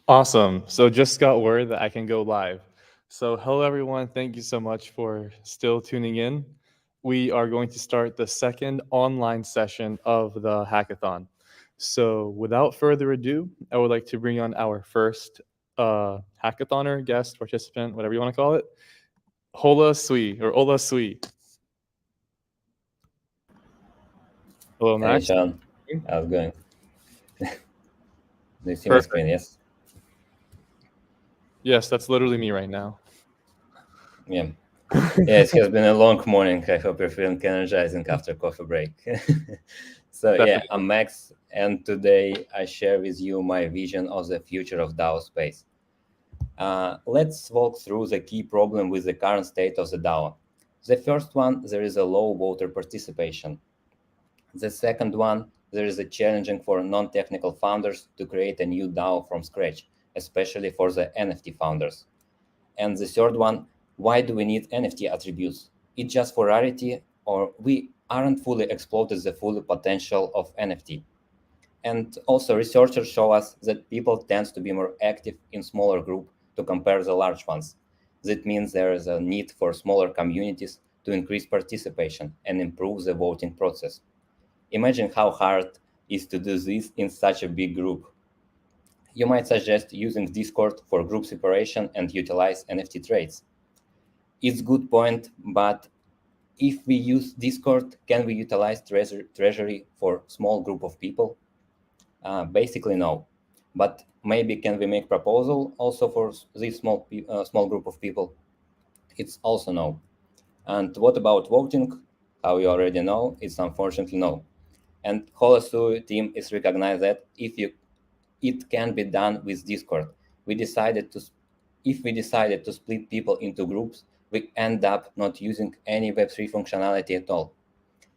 Awesome. So just got word that I can go live. So hello everyone, thank you so much for still tuning in. We are going to start the second online session of the hackathon. So without further ado, I would like to bring on our first hackathoner, guest, participant, whatever you want to call it, Holosui or Holosui. Hello, Hey, Max. Sean. How's it going? Do you see my Perfect. screen? Yes? Yes, that's literally me right now. Yeah. Yeah, it has been a long morning. I hope you're feeling energizing after coffee break. So, yeah, Definitely. I'm Max, and today I share with you my vision of the future of DAO space. Let's walk through the key problem with the current state of the DAO. The first one, there is a low voter participation. The second one, there is a challenging for non-technical founders to create a new DAO from scratch, especially for the NFT founders. And the third one, why do we need NFT attributes? It's just for rarity, or we aren't fully exploited the full potential of NFT. And also researchers show us that people tend to be more active in smaller groups to compare the large ones. That means there is a need for smaller communities to increase participation and improve the voting process. Imagine how hard it is to do this in such a big group. You might suggest using Discord for group separation and utilize NFT trades. It's good point, but if we use Discord, can we utilize treasury for small group of people? Basically, no. But maybe can we make proposal also for this small group of people? It's also no. And what about voting? How you already know, it's unfortunately no. And Holosui team is recognized that it can be done with Discord. We decided to If we decided to split people into groups, we end up not using any Web3 functionality at all.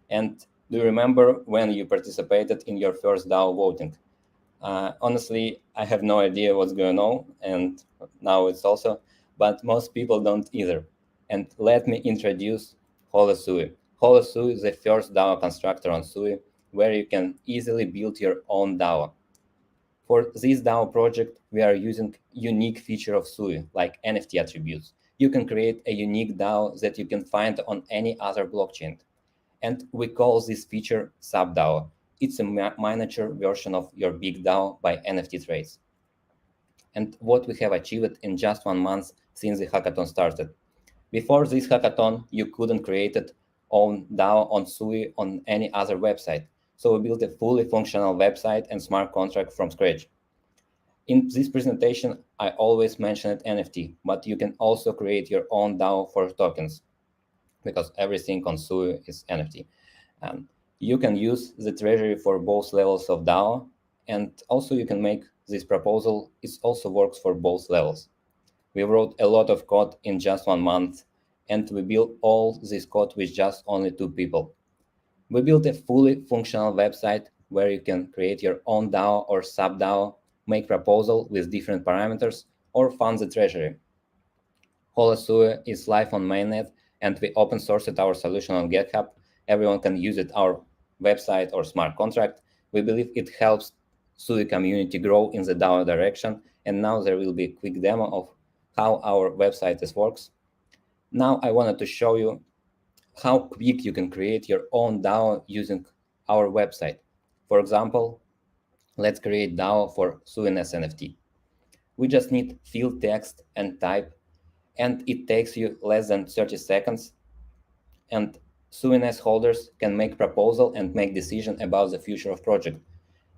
And do you remember when you participated in your first DAO voting? Honestly, I have no idea what's going on, and now it's also, but most people don't either. And let me introduce Holosui. Holosui is the first DAO constructor on Sui, where you can easily build your own DAO. For this DAO project, we are using unique feature of Sui, like NFT attributes. You can create a unique DAO that you can find on any other blockchain. And we call this feature sub-DAO. It's a miniature version of your big DAO by NFT trades. And what we have achieved in just 1 month since the hackathon started. Before this hackathon, you couldn't create it on DAO on Sui on any other website. So we built a fully functional website and smart contract from scratch. In this presentation, I always mentioned NFT, but you can also create your own DAO for tokens because everything on Sui is NFT. You can use the treasury for both levels of DAO, and also you can make this proposal. It also works for both levels. We wrote a lot of code in just 1 month, and we built all this code with just only 2 people. We built a fully functional website where you can create your own DAO or sub-DAO, make proposal with different parameters, or fund the treasury. Holosui is live on mainnet, and we open sourced our solution on GitHub. Everyone can use it, our website or smart contract. We believe it helps Sui community grow in the DAO direction. And now there will be a quick demo of how our website works. Now I wanted to show you how quick you can create your own DAO using our website. For example, let's create DAO for Sui's NFT. We just need field text and type, and it takes you less than 30 seconds. And Sui's holders can make proposal and make decision about the future of project.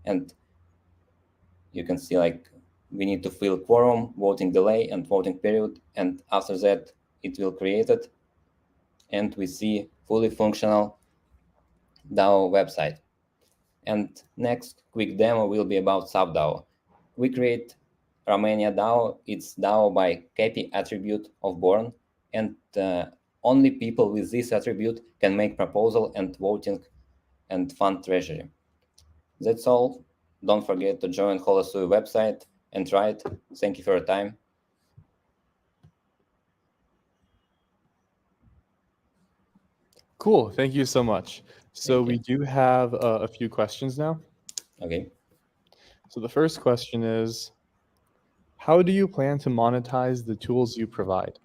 And you can see like we need to fill quorum, voting delay, and voting period. And after that, it will create it. And we see fully functional DAO website. And next quick demo will be about sub-DAO. We create Romania DAO. It's DAO by KP attribute of born, and only people with this attribute can make proposal and voting and fund treasury. That's all. Don't forget to join Holosui website and try it. Thank you for your time. Cool. Thank you so much. So Thank we you. do have a few questions now. Okay. So the first question is, How do you plan to monetize the tools you provide?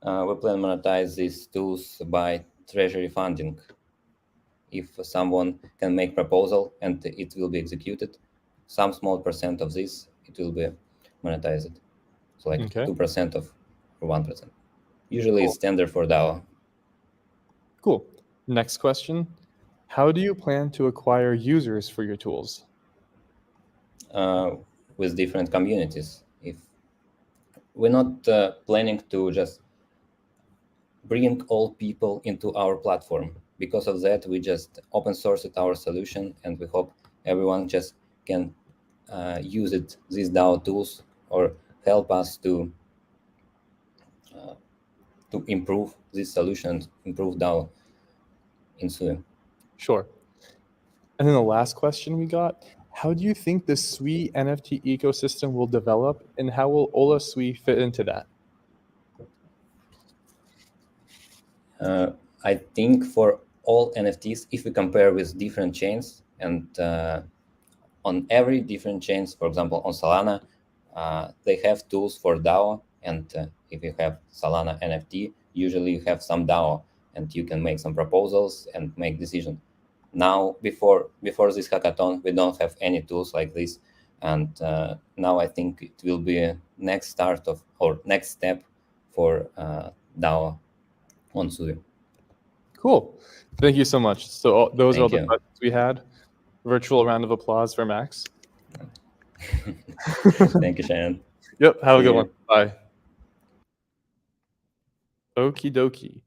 We plan to monetize these tools by treasury funding. If someone can make proposal and it will be executed, some small percent of this it will be monetized. So like Okay, 2% of or 1%. Usually it's cool. standard for DAO. Cool. Next question. How do you plan to acquire users for your tools? uh, with different communities. If we're not planning to just bring all people into our platform, because of that, we just open sourced our solution, and we hope everyone just can use it, these DAO tools, or help us to improve this solution, improve DAO in Sui. Sure. And then the last question we got, how do you think the Sui NFT ecosystem will develop and how will Holosui fit into that? I think for all NFTs, if we compare with different chains, and on every different chains, for example, on Solana, they have tools for DAO. And if you have Solana NFT, usually you have some DAO, and you can make some proposals and make decisions. Now, before this hackathon, we don't have any tools like this, and now I think it will be next start of or next step for DAO on Sui. Cool. Thank you so much. So those are all Thank the you. questions we had. Virtual round of applause for Max. Thank you, Shannon. Yep. Have a See good you. one. Bye. Okie dokie.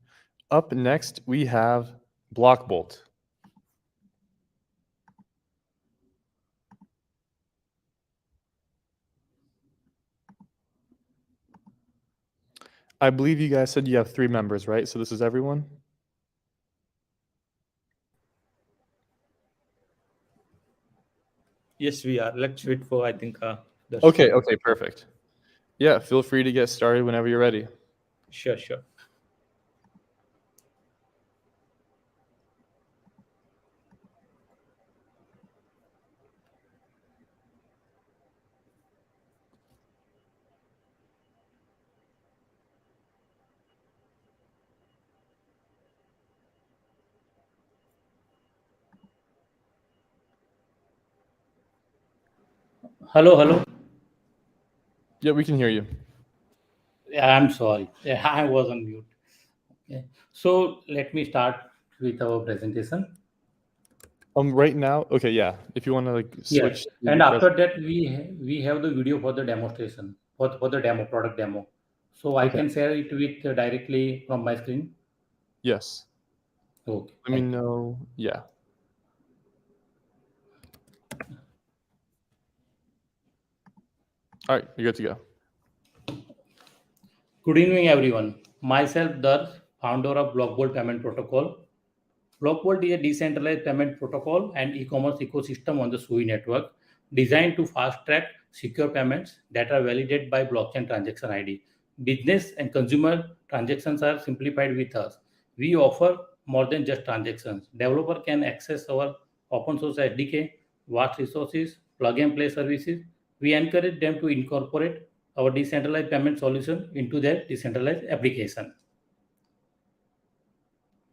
Up next, we have Blockbolt. I believe you guys said you have 3 members, right? So this is everyone? Yes, we are. Let's wait for, I think, Okay, okay, perfect. Yeah, feel free to get started whenever you're ready. Sure, sure. Hello, hello. Yeah, we can hear you. Yeah, I'm sorry. Yeah, I was on mute. Okay. So let me start with our presentation. Right now, okay, yeah. If you want to like Yeah, switch to and the after that we have the video for the demonstration for the demo product demo. So I Okay, can share it with directly from my screen. yes. Okay, Let me thank you. know. Yeah. All right, you're good to go. Good evening, everyone. Myself, Darsh, founder of Blockbolt Payment Protocol. Blockbolt is a decentralized payment protocol and e-commerce ecosystem on the Sui network designed to fast-track secure payments that are validated by blockchain transaction ID. Business and consumer transactions are simplified with us. We offer more than just transactions. Developer can access our open source SDK, vast resources, plug and play services. We encourage them to incorporate our decentralized payment solution into their decentralized application.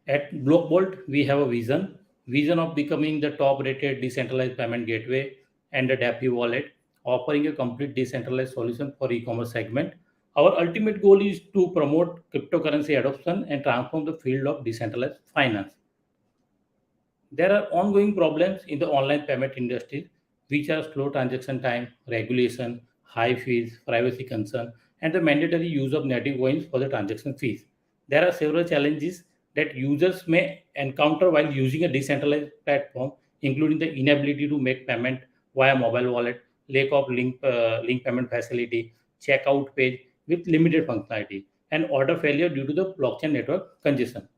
At Blockbolt, we have a vision of becoming the top-rated decentralized payment gateway and a DAppy wallet, offering a complete decentralized solution for e-commerce segment. Our ultimate goal is to promote cryptocurrency adoption and transform the field of decentralized finance. There are ongoing problems in the online payment industry, which are slow transaction time, regulation, high fees, privacy concern, and the mandatory use of native coins for the transaction fees. There are several challenges that users may encounter while using a decentralized platform, including the inability to make payment via mobile wallet, lack of link payment facility, checkout page with limited functionality, and order failure due to the blockchain network congestion.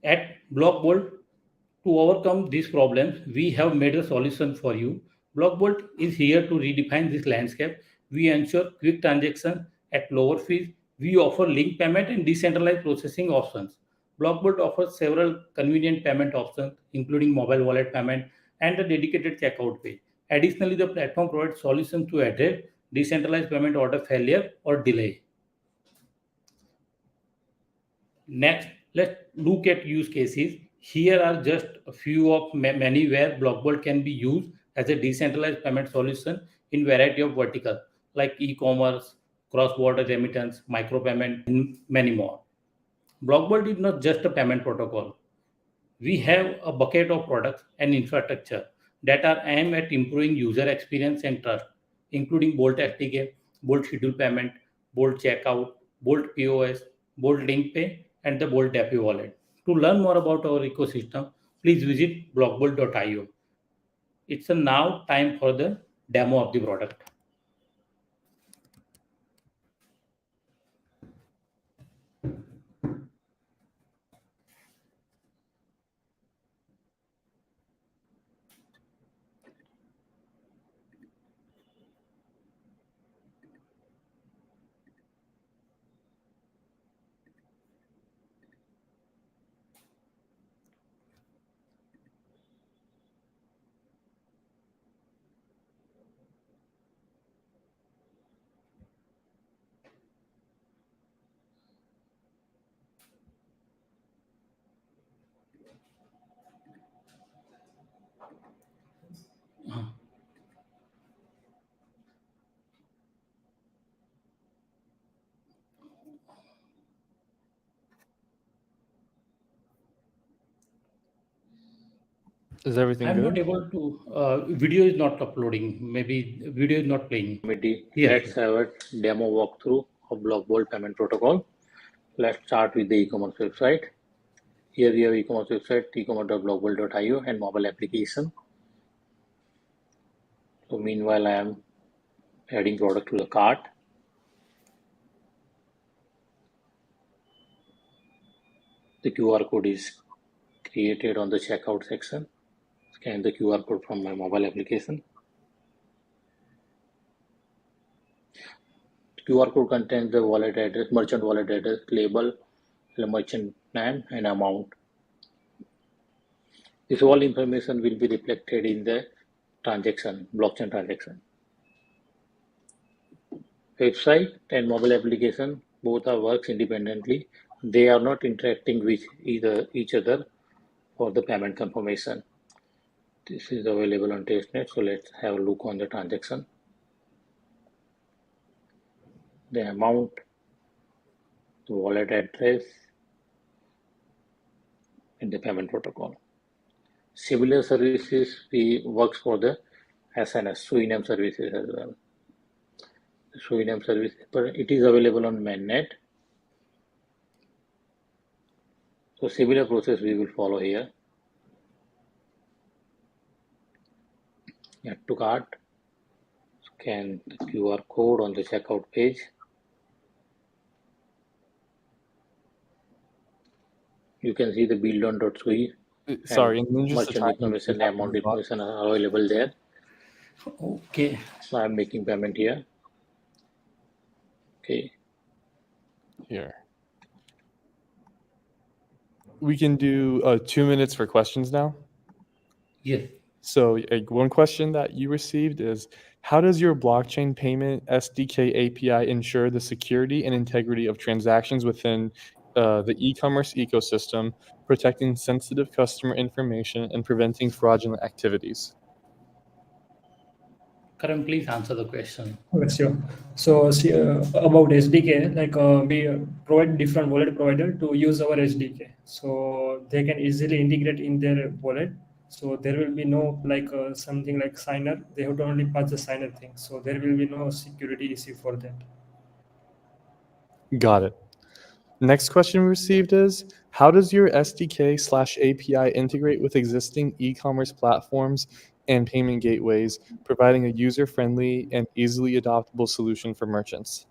At Blockbolt, to overcome these problems, we have made a solution for you. Blockbolt is here to redefine this landscape. We ensure quick transaction at lower fees. We offer link payment and decentralized processing options. Blockbolt offers several convenient payment options, including mobile wallet payment and a dedicated checkout page. Additionally, the platform provides solutions to address decentralized payment order failure or delay. Next, let's look at use cases. Here are just a few of many where Blockbolt can be used as a decentralized payment solution in variety of verticals like e-commerce, cross-border remittance, micropayment, and many more. Blockbolt is not just a payment protocol. We have a bucket of products and infrastructure that are aimed at improving user experience and trust, including Bolt SDK, Bolt Schedule Payment, Bolt Checkout, Bolt POS, Bolt Link Pay, and the Bolt Appy Wallet. To learn more about our ecosystem, please visit blockbolt.io. It's a now time for the demo of the product. Is everything I'm good? not able to, video is not uploading. Maybe video is not playing. Let's have a demo walkthrough of Blockbolt payment protocol. Let's start with the e-commerce website. Here we have e-commerce website, ecommerce.blockbolt.io and mobile application. So meanwhile, I am adding product to the cart. The QR code is created on the checkout section. Scan the QR code from my mobile application. QR code contains the wallet address, merchant wallet address, label, the merchant name, and amount. This all information will be reflected in the transaction, blockchain transaction. Website and mobile application both are works independently. They are not interacting with each other for the payment confirmation. This is available on testnet, so let's have a look on the transaction. The amount, the wallet address, and the payment protocol. Similar services works for the SNS, Suriname services as well. The Suriname service, but it is available on mainnet. So similar process we will follow here. Add to cart, scan the QR code on the checkout page. You can see the build-on.sui. Sorry, in the interest of Merchant time, information, we have amount to move on. information are available there. Okay. So I'm making payment here. Okay. Here. We can do 2 minutes for questions now. Yes. So one question that you received is, how does your blockchain payment SDK API ensure the security and integrity of transactions within the e-commerce ecosystem, protecting sensitive customer information and preventing fraudulent activities? Karan, please answer the question. Okay, sure. So see, about SDK, like we provide different wallet provider to use our SDK, so they can easily integrate in their wallet. So there will be no something like signer. They have to only pass the signer thing. So there will be no security issue for that. Got it. Next question we received is, how does your SDK/API integrate with existing e-commerce platforms and payment gateways, providing a user-friendly and easily adoptable solution for merchants?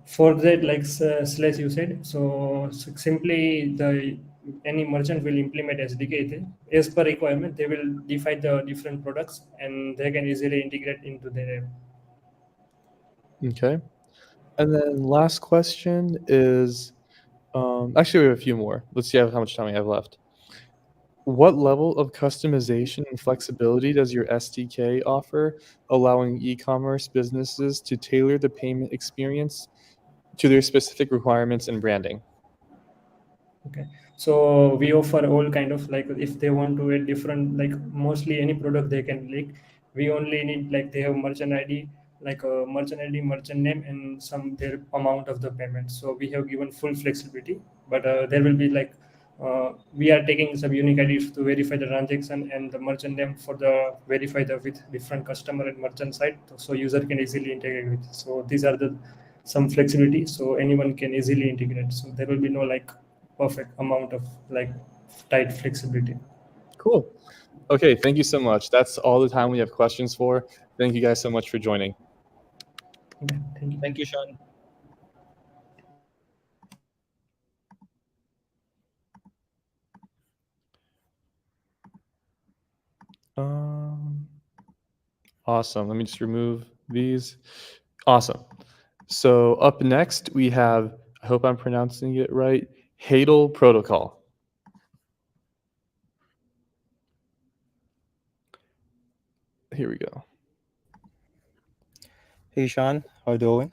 For that, like slash you said, so simply any merchant will implement SDK there. As per requirement. They will define the different products and they can easily integrate into their app. Okay. And then last question is, actually we have a few more. Let's see how much time we have left. What level of customization and flexibility does your SDK offer, allowing e-commerce businesses to tailor the payment experience to their specific requirements and branding? Okay, so we offer all kind of, like, if they want to add different, like mostly any product they can, like, we only need, like, they have merchant ID, like a merchant ID, merchant name, and some their amount of the payment. So we have given full flexibility, but there will be, like, we are taking some unique IDs to verify the transaction, and the merchant name for the verify the with different customer and merchant side, so user can easily integrate with. So these are the some flexibility, so anyone can easily integrate. So there will be no, like, perfect amount of, like, tight flexibility. Cool. Okay, thank you so much. That's all the time we have questions for. Thank you guys so much for joining. Okay, thank you. Thank you, Sean. Awesome. Let me just remove these. Awesome. So up next we have, I hope I'm pronouncing it right, Hadel Protocol. Here we go. Hey Sean, how you doing?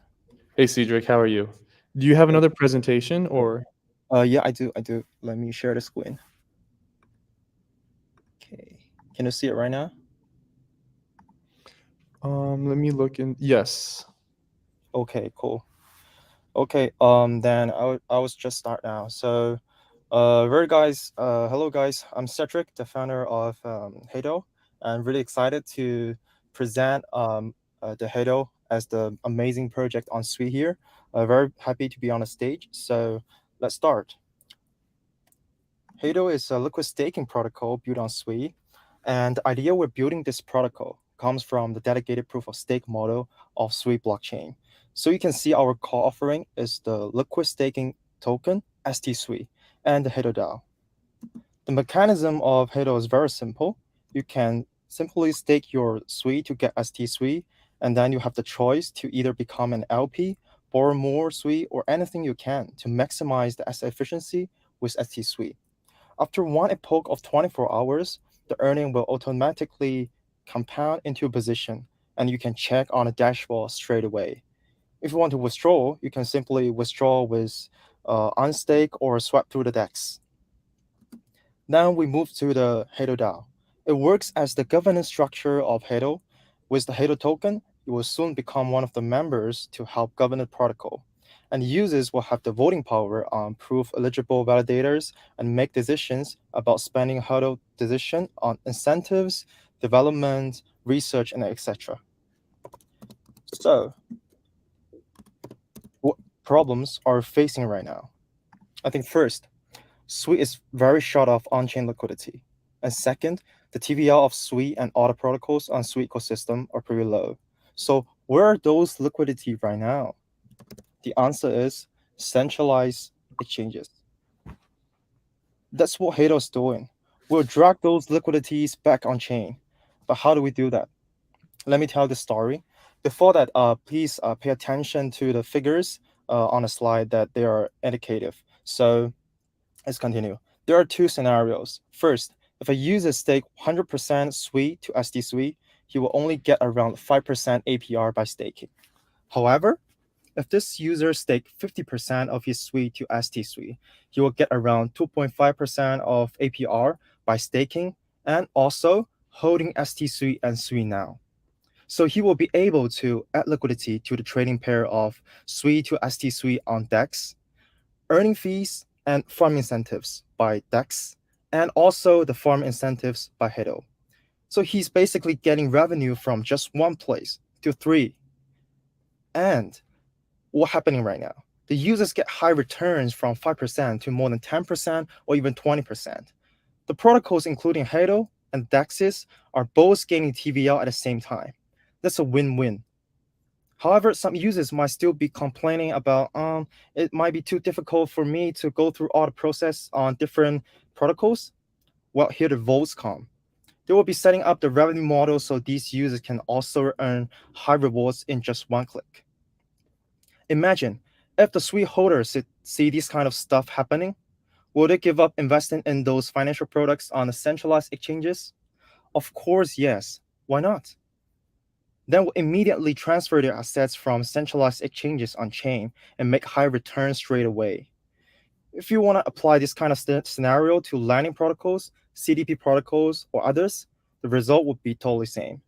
Hey Cedric, how are you? Do you have another presentation or? Yeah, I do. Let me share the screen. Okay, can you see it right now? Let me look in. Yes. Okay, cool. Okay, then I was just start now. So, hello guys. I'm Cedric, the founder of Hado. I'm really excited to present the Hado as the amazing project on Sui here. Very happy to be on the stage. So let's start. Hado is a liquid staking protocol built on Sui, and the idea we're building this protocol comes from the dedicated proof of stake model of Sui blockchain. So you can see our core offering is the liquid staking token ST-Sui and the Hado DAO. The mechanism of Hado is very simple. You can simply stake your Sui to get ST-Sui, and then you have the choice to either become an LP, borrow more Sui, or anything you can to maximize the asset efficiency with ST-Sui. After one epoch of 24 hours, the earning will automatically compound into a position, and you can check on a dashboard straight away. If you want to withdraw, you can simply withdraw with unstake or swap through the DEX. Now we move to the Hado DAO. It works as the governance structure of Hado. With the Hado token, you will soon become one of the members to help govern the protocol. And users will have the voting power on proof eligible validators and make decisions about spending Hado decision on incentives, development, research, and etc. So, what problems are we facing right now? I think first, Sui is very short of on-chain liquidity. And second, the TVL of Sui and other protocols on Sui ecosystem are pretty low. So where are those liquidity right now? The answer is centralized exchanges. That's what Hado is doing. We'll drag those liquidities back on chain. But how do we do that? Let me tell the story. Before that, please pay attention to the figures on the slide that they are indicative. So let's continue. There are two scenarios. First, if a user stake 100% Sui to ST-Sui, he will only get around 5% APR by staking. However, if this user stake 50% of his Sui to ST-Sui, he will get around 2.5% of APR by staking and also holding ST-Sui and Sui now. So he will be able to add liquidity to the trading pair of Sui to ST-Sui on DEX, earning fees and farm incentives by DEX, and also the farm incentives by Hado. So he's basically getting revenue from just one place to three. And what's happening right now? The users get high returns from 5% to more than 10% or even 20%. The protocols, including Hado and DEXs, are both gaining TVL at the same time. That's a win-win. However, some users might still be complaining about, it might be too difficult for me to go through all the process on different protocols. Well, here the votes come. They will be setting up the revenue model so these users can also earn high rewards in just one click. Imagine if the Sui holders see this kind of stuff happening, Will they give up investing in those financial products on the centralized exchanges? Of course, yes. Why not? Then will immediately transfer their assets from centralized exchanges on chain and make high returns straight away. If you want to apply this kind of scenario to Lightning protocols, CDP protocols, or others, the result would be totally same.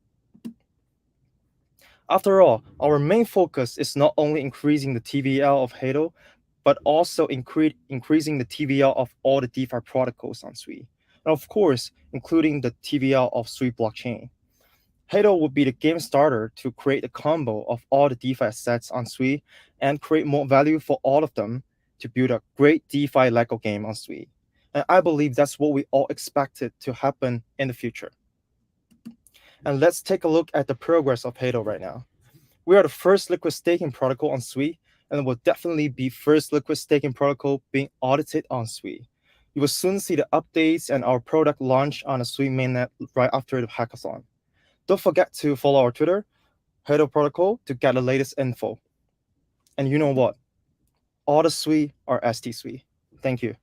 After all, our main focus is not only increasing the TVL of Halo, but also increasing the TVL of all the DeFi protocols on Sui. And of course, including the TVL of Sui blockchain. Halo would be the game starter to create a combo of all the DeFi assets on Sui and create more value for all of them to build a great DeFi Lego game on Sui. And I believe that's what we all expected to happen in the future. And let's take a look at the progress of Halo right now. We are the first liquid staking protocol on Sui, and will definitely be first liquid staking protocol being audited on Sui. You will soon see the updates and our product launch on the Sui mainnet right after the hackathon. Don't forget to follow our Twitter, Halo Protocol, to get the latest info. And you know what? All the Sui are ST Sui. Thank you.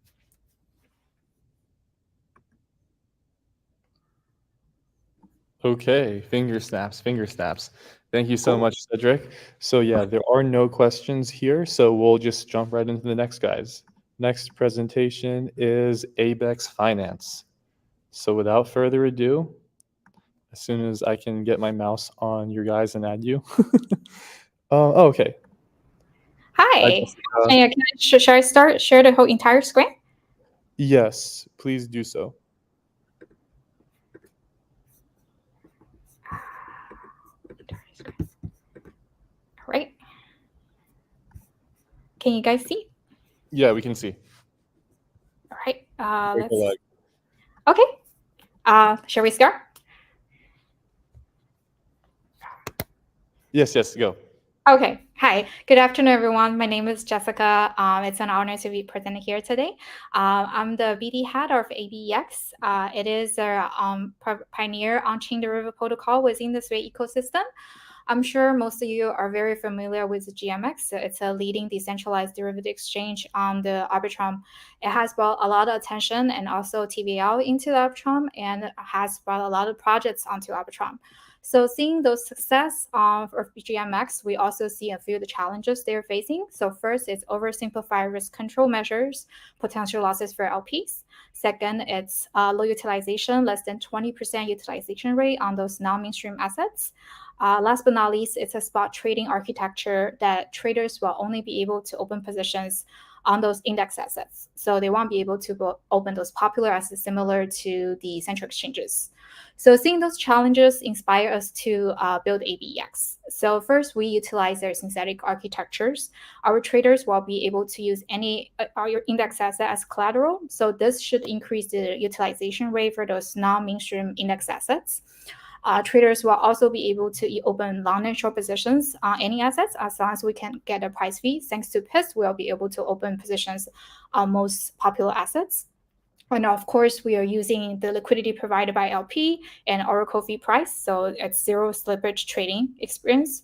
Okay, finger snaps, finger snaps. Thank you so much, Cedric. So yeah, there are no questions here, so we'll just jump right into the next guys. Next presentation is Abex Finance. So without further ado, as soon as I can get my mouse on your guys and add you. Okay. Hi. Should I share the whole entire screen? Yes, please do so. Right. Can you guys see? Yeah, we can see. All right. Take a look. Okay. Shall we start? Yes, go. Okay. Hi. Good afternoon, everyone. My name is Jessica. It's an honor to be presenting here today. I'm the BD head of Abex. It is a pioneer on-chain derivative protocol within the Sui ecosystem. I'm sure most of you are very familiar with GMX. It's a leading decentralized derivative exchange on the Arbitrum. It has brought a lot of attention and also TVL into the Arbitrum, and has brought a lot of projects onto Arbitrum. So seeing those success of GMX, we also see a few of the challenges they're facing. So first, it's oversimplified risk control measures, potential losses for LPs. Second, it's low utilization, less than 20% utilization rate on those non-mainstream assets. Last but not least, it's a spot trading architecture that traders will only be able to open positions on those index assets. So they won't be able to open those popular assets similar to the central exchanges. So seeing those challenges inspire us to build Abex. So first, we utilize their synthetic architectures. Our traders will be able to use any index asset as collateral. So this should increase the utilization rate for those non-mainstream index assets. Traders will also be able to open long and short positions on any assets as long as we can get a price fee. Thanks to PIS, we'll be able to open positions on most popular assets. And of course, we are using the liquidity provided by LP and Oracle fee price, so it's zero slippage trading experience.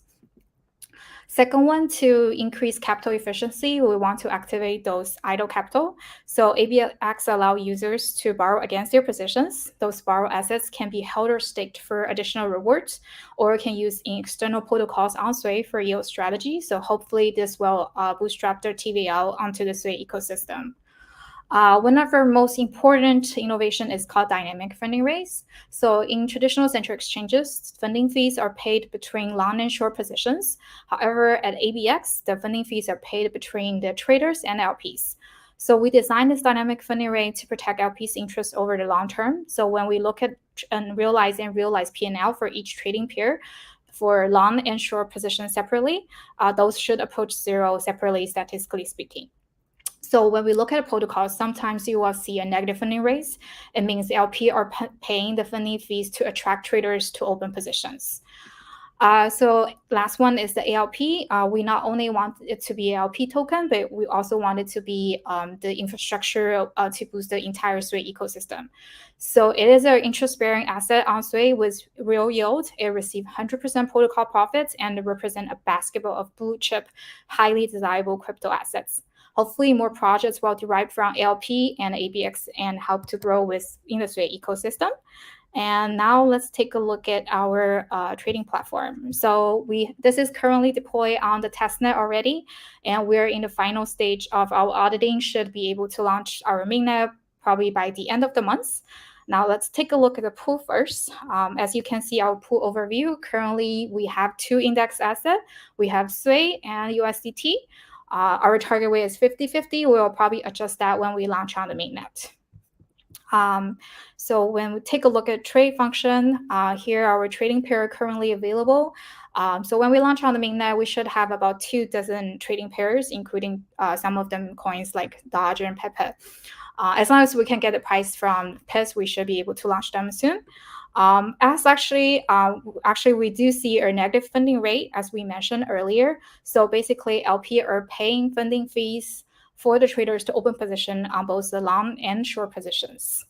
Second one, to increase capital efficiency, we want to activate those idle capital. So Abex allow users to borrow against their positions. Those borrowed assets can be held or staked for additional rewards, or can use in external protocols on Sui for yield strategy. So hopefully this will bootstrap their TVL onto the Sui ecosystem. One of our most important innovation is called dynamic funding rates. So in traditional central exchanges, funding fees are paid between long and short positions. However, at Abex, the funding fees are paid between the traders and LPs. So we designed this dynamic funding rate to protect LPs' interest over the long term. So when we look at and realize P&L for each trading pair, for long and short positions separately, those should approach zero separately, statistically speaking. So when we look at a protocol, sometimes you will see a negative funding rates. It means LP are paying the funding fees to attract traders to open positions. So last one is the ALP. We not only want it to be ALP token, but we also want it to be the infrastructure to boost the entire Sui ecosystem. So it is an interest-bearing asset on Sui with real yield. It receives 100% protocol profits and represent a basket of blue chip, highly desirable crypto assets. Hopefully, more projects will derive from ALP and ABX and help to grow with industry ecosystem. And now let's take a look at our trading platform. So this is currently deployed on the testnet already, and we're in the final stage of our auditing. Should be able to launch our mainnet probably by the end of the month. Now let's take a look at the pool first. As you can see, our pool overview, currently we have 2 index assets. We have SUI and USDT. Our target weight is 50-50. We'll probably adjust that when we launch on the mainnet. So when we take a look at trade function, here our trading pair currently available. So when we launch on the mainnet, we should have about 24 trading pairs, including some of them coins like Dodge and Perpc. As long as we can get the price from Perpc, we should be able to launch them soon. Actually, we do see a negative funding rate, as we mentioned earlier. So basically, LP are paying funding fees for the traders to open position on both the long and short positions.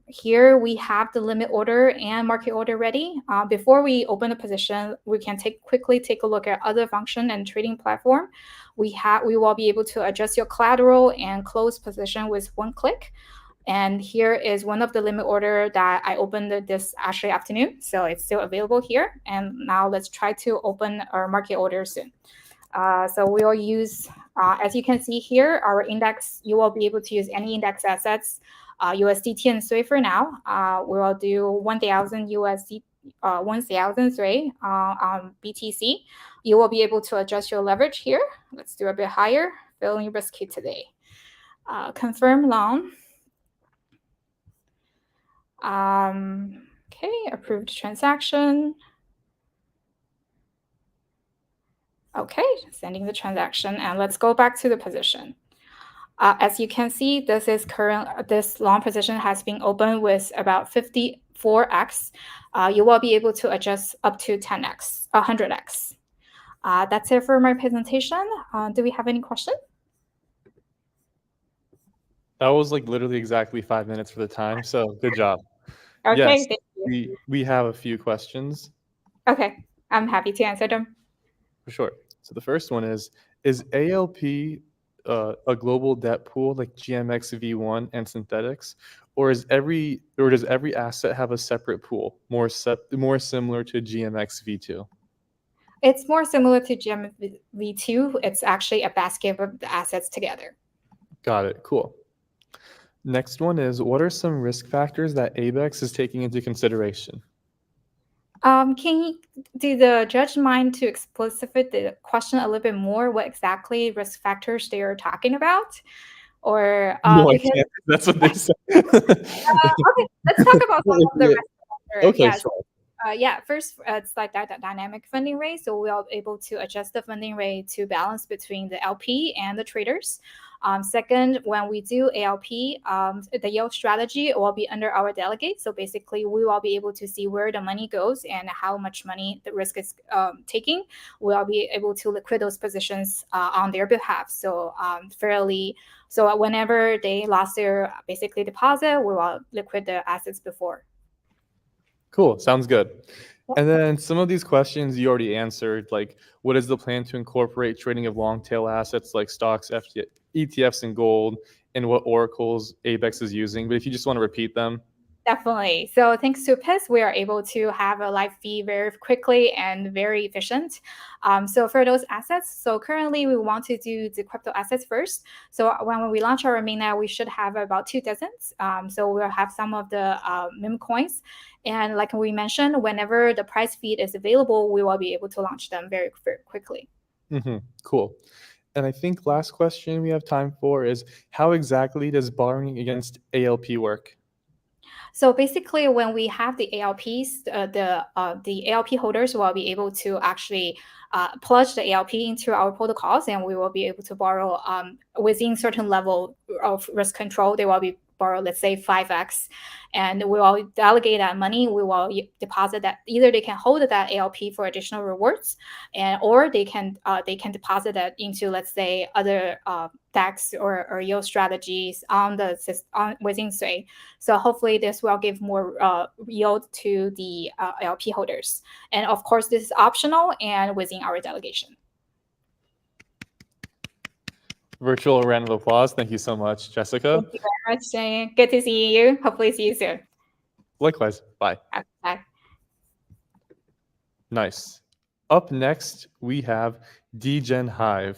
Here we have the limit order and market order ready. Before we open a position, we can quickly take a look at other function and trading platform. We will be able to adjust your collateral and close position with one click. And here is one of the limit order that I opened this actually afternoon. So it's still available here. And now let's try to open our market order soon. So we will use, as you can see here, our index, you will be able to use any index assets, USDT and SUI for now. We will do 1,000 USD, 1,000 SUI on BTC. You will be able to adjust your leverage here. Let's do a bit higher, feeling risky today. Confirm long. Okay, approved transaction. Okay, sending the transaction, and let's go back to the position. As you can see, this long position has been opened with about 54x. You will be able to adjust up to 10x, 100x. That's it for my presentation. Do we have any questions? That was like literally exactly 5 minutes for the time, so good job. Okay, Yes, thank you. we have a few questions. Okay, I'm happy to answer them. For sure. So the first one is ALP a global debt pool like GMX V1 and synthetics, or does every asset have a separate pool, more similar to GMX V2? It's more similar to GMX V2. It's actually a basket of the assets together. Got it. Cool. Next one is, what are some risk factors that Abex is taking into consideration? Can you do the judge mind to explicit the question a little bit more? What exactly risk factors they are talking about, or No, because I can't. That's what they said. okay, let's talk about some of the risk factors. Okay, Yes. sure. First, it's like that dynamic funding rate. So we are able to adjust the funding rate to balance between the LP and the traders. Second, when we do ALP, the yield strategy will be under our delegate. So basically, we will be able to see where the money goes and how much money the risk is taking. We will be able to liquidate those positions on their behalf. So so whenever they lost their basically deposit, we will liquidate the assets before. Cool. Sounds good. And then some of these questions you already answered, like what is the plan to incorporate trading of long tail assets like stocks, ETFs, and gold, and what oracles Abex is using? But if you just want to repeat them. Definitely. So thanks to Perpc, we are able to have a live feed very quickly and very efficient. So for those assets, so currently we want to do the crypto assets first. So when we launch our mainnet, we should have about 24. So we'll have some of the meme coins. And like we mentioned, whenever the price feed is available, we will be able to launch them very, very quickly. Cool. And I think last question we have time for is, how exactly does borrowing against ALP work? So basically, when we have the ALPs, the ALP holders will be able to actually plug the ALP into our protocols, and we will be able to borrow within certain level of risk control. They will be borrow, let's say 5x, and we will delegate that money. We will deposit that. Either they can hold that ALP for additional rewards, or they can deposit that into, let's say, other DEX or yield strategies within SUI. So hopefully this will give more yield to the LP holders. And of course, this is optional and within our delegation. Virtual round of applause. Thank you so much, Jessica. Thank you very much, Jane. Good to see you. Hopefully see you soon. Likewise. Bye. Bye. Nice. Up next, we have Degenhive.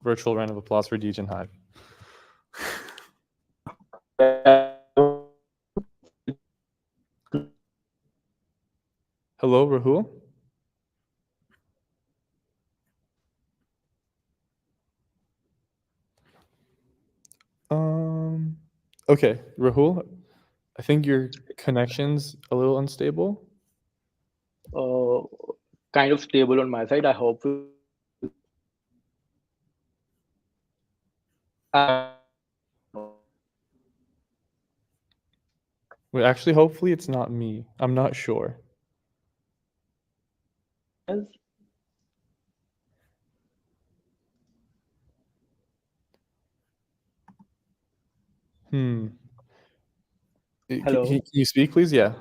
Virtual round of applause for Degenhive. Hello, Rahul. Okay, Rahul, I think your connection's a little unstable. Kind of stable on my side. I hope. Wait, actually, hopefully it's not me. I'm not sure. Hello. Can you speak, please? Yeah.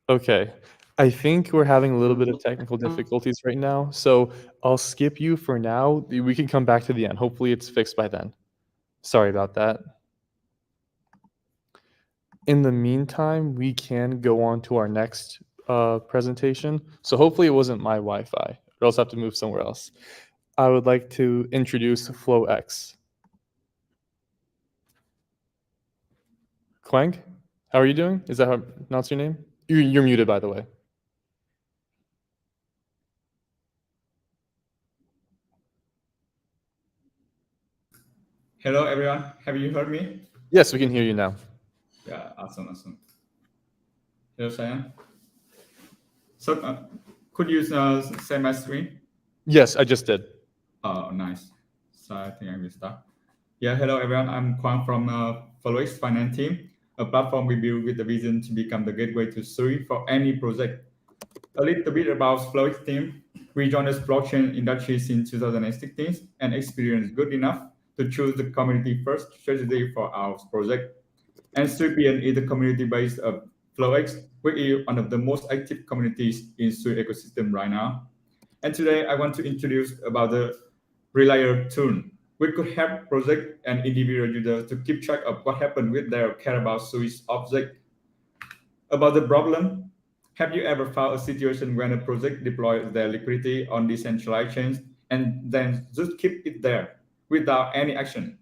Okay. I think we're having a little bit of technical difficulties right now, so I'll skip you for now. We can come back to the end. Hopefully it's fixed by then. Sorry about that. In the meantime, we can go on to our next presentation. So hopefully it wasn't my Wi-Fi, or else I have to move somewhere else. I would like to introduce Flowx. Quang, how are you doing? Is that how I pronounce your name? You're muted, by the way. Hello, everyone. Have you heard me? Yes, we can hear you now. Yeah, awesome. Hello, Cyan. So, could you share my screen? Yes, I just did. Oh, nice. So I think I will start. Yeah, hello, everyone. I'm Quang from Flowx Finance Team, a platform we built with the vision to become the gateway to Sui for any project. A little bit about Flowx team. We joined the blockchain industry since 2016 and experienced good enough to choose the community first strategy for our project. And Suipian is the community base of Flowx, which is one of the most active communities in Sui ecosystem right now. And today I want to introduce about the Relayer tool, which could help project and individual users to keep track of what happened with their care about Sui's object. About the problem, have you ever found a situation when a project deploys their liquidity on decentralized chains and then just keep it there without any action?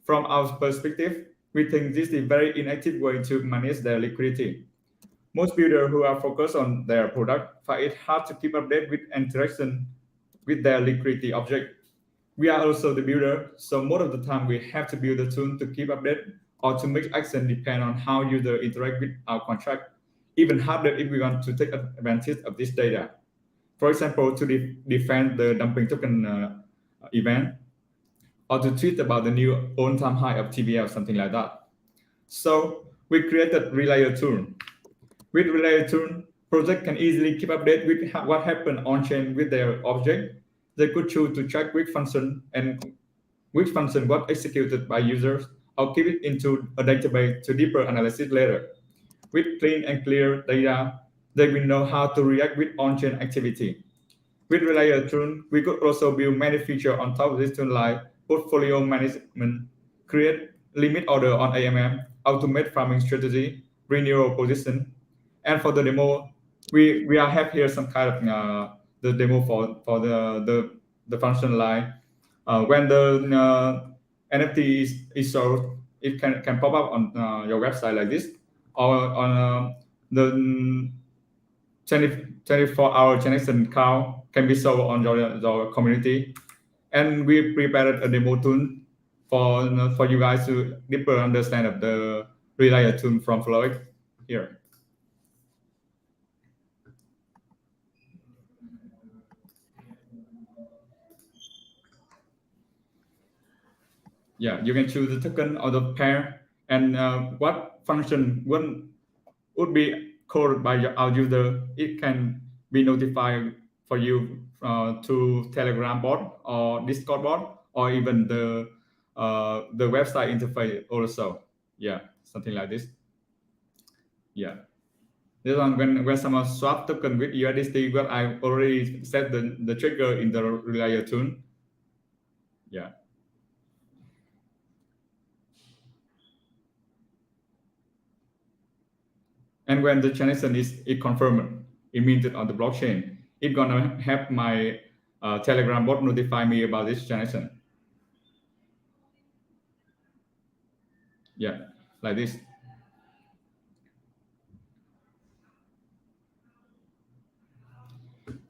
From our perspective, we think this is a very inactive way to manage their liquidity. Most builders who are focused on their product find it hard to keep update with interaction with their liquidity object. We are also the builder, so most of the time we have to build a tool to keep update or to make action depend on how users interact with our contract. Even harder if we want to take advantage of this data. For example, to defend the dumping token event, or to tweet about the new all-time high of TVL, something like that. So we created Relayer tool. With Relayer tool, project can easily keep update with what happened on-chain with their object. They could choose to track which function was executed by users or keep it into a database to deeper analysis later. With clean and clear data, they will know how to react with on-chain activity. With Relayer tool, we could also build many features on top of this tool like portfolio management, create limit order on AMM, automate farming strategy, renewal position. And for the demo, we have here some kind of the demo for the function line. When the NFT is sold, it can pop up on your website like this, or on the 24-hour transaction count can be sold on your community. And we prepared a demo tool for you guys to deeper understand of the Relayer tool from Flowx here. Yeah, you can choose the token or the pair and what function would be called by our user. It can be notified for you to Telegram bot or Discord bot or even the website interface also. Yeah, something like this. Yeah. This one, when someone swap token with USDT, well, I already set the trigger in the layer tool. Yeah. And when the transaction is confirmed, minted on the blockchain, it's gonna have my Telegram bot notify me about this transaction. Yeah, like this.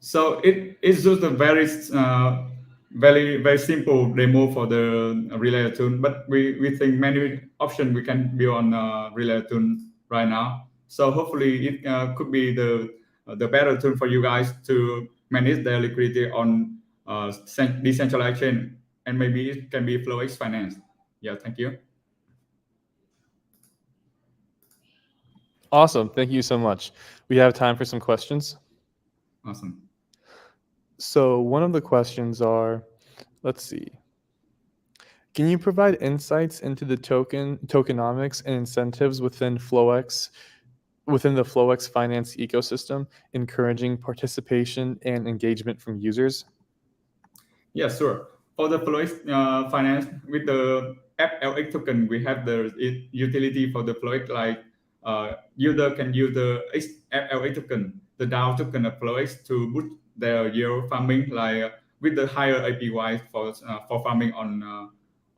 So it's just a very very simple demo for the relay tool, but we think many options we can build on relay tool right now. So hopefully it could be the better tool for you guys to manage their liquidity on decentralized chain, and maybe it can be Flowx Finance. Yeah, thank you. Awesome. Thank you so much. We have time for some questions. Awesome. So one of the questions are, let's see. Can you provide insights into the tokenomics and incentives within Flowx, within the Flowx finance ecosystem, encouraging participation and engagement from users? Yeah, sure. For the Flowx finance with the FLX token, we have the utility for the Flowx, like user can use the FLX token, the DAO token of Flowx, to boost their yield farming, like with the higher APY for farming on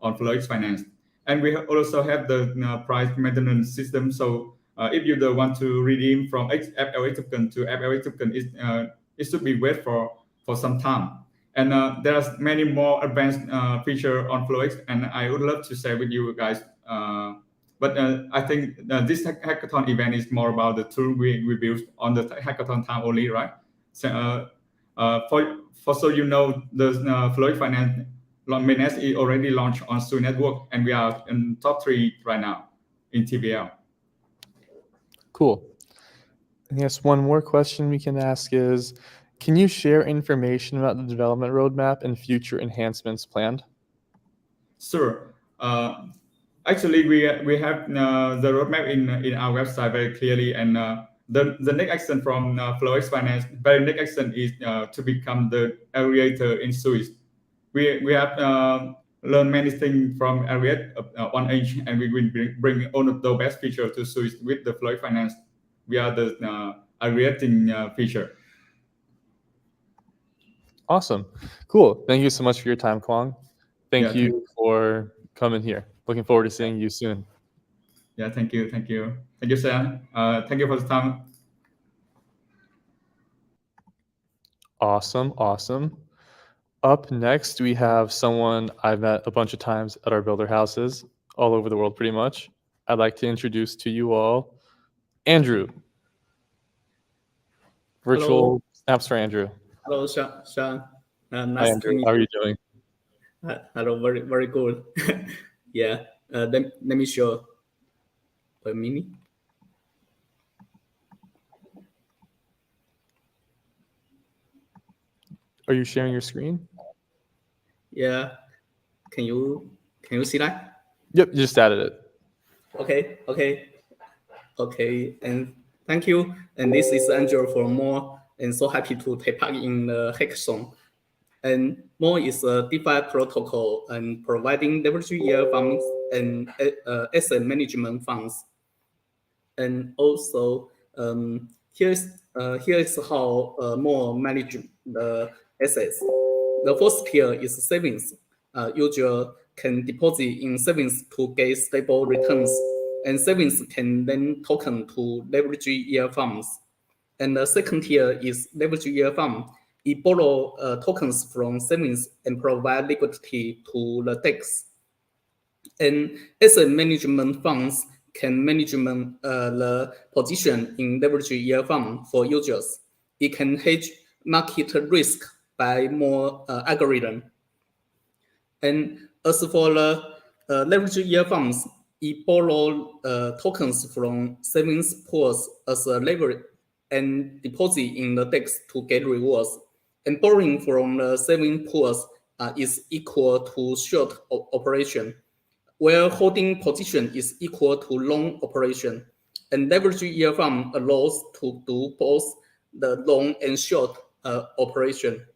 Flowx finance. And we also have the price maintenance system. So if you want to redeem from FLX token to FLX token, it should be wait for some time. And there's many more advanced feature on Flowx, and I would love to share with you guys. But I think this hackathon event is more about the tool we built on the hackathon time only, right? So for so you know, the Flowx Finance mainnet is already launched on Sui Network, and we are in top 3 right now in TVL. Cool. And yes, one more question we can ask is, can you share information about the development roadmap and future enhancements planned? Sure. Actually, we have the roadmap in our website very clearly, and the next action from Flowx Finance, very next action is to become the aggregator in Sui. We have learned many things from Aggregate on Edge, and we will bring all of the best features to Sui with the Flowx Finance. We are the aggregating feature. Awesome. Cool. Thank you so much for your time, Kwang. Thank Yeah, you for coming here. Looking forward to seeing you soon. Yeah, thank you, Sam. Thank you for the time. Awesome. Up next, we have someone I've met a bunch of times at our builder houses all over the world, pretty much. I'd like to introduce to you all Andrew. Virtual snaps for Andrew. Hello, Sean. Hi, Nice to Andrew. meet How are you. you doing? Hello, very good. Yeah. Let me show a mini. Are you sharing your screen? Yeah. Can you see that? Yep, you just added it. Okay. And thank you. And this is Andrew from More, and so happy to take part in the hackathon. And More is a DeFi protocol and providing leverage yield funds and asset management funds. And also, here is how More manage the assets. The first tier is savings. User can deposit in savings to get stable returns, and savings can then token to leverage yield funds. And the second tier is leverage yield fund. It borrow tokens from savings and provide liquidity to the DEX. And asset management funds can manage the position in leverage yield fund for users. It can hedge market risk by more algorithm. And as for the leverage yield funds, it borrow tokens from savings pools as a leverage and deposit in the DEX to get rewards. And borrowing from the saving pools is equal to short operation, where holding position is equal to long operation. And leverage yield fund allows to do both the long and short operation.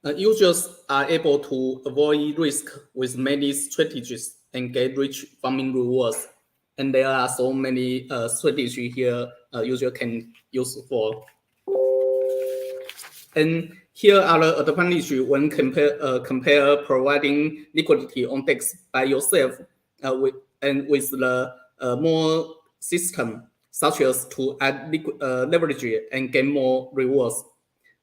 Users are able to avoid risk with many strategies and get rich farming rewards. And there are so many strategies here user can use for. And here are the advantages when compare providing liquidity on DEX by yourself with the more system, such as to add leverage and get more rewards.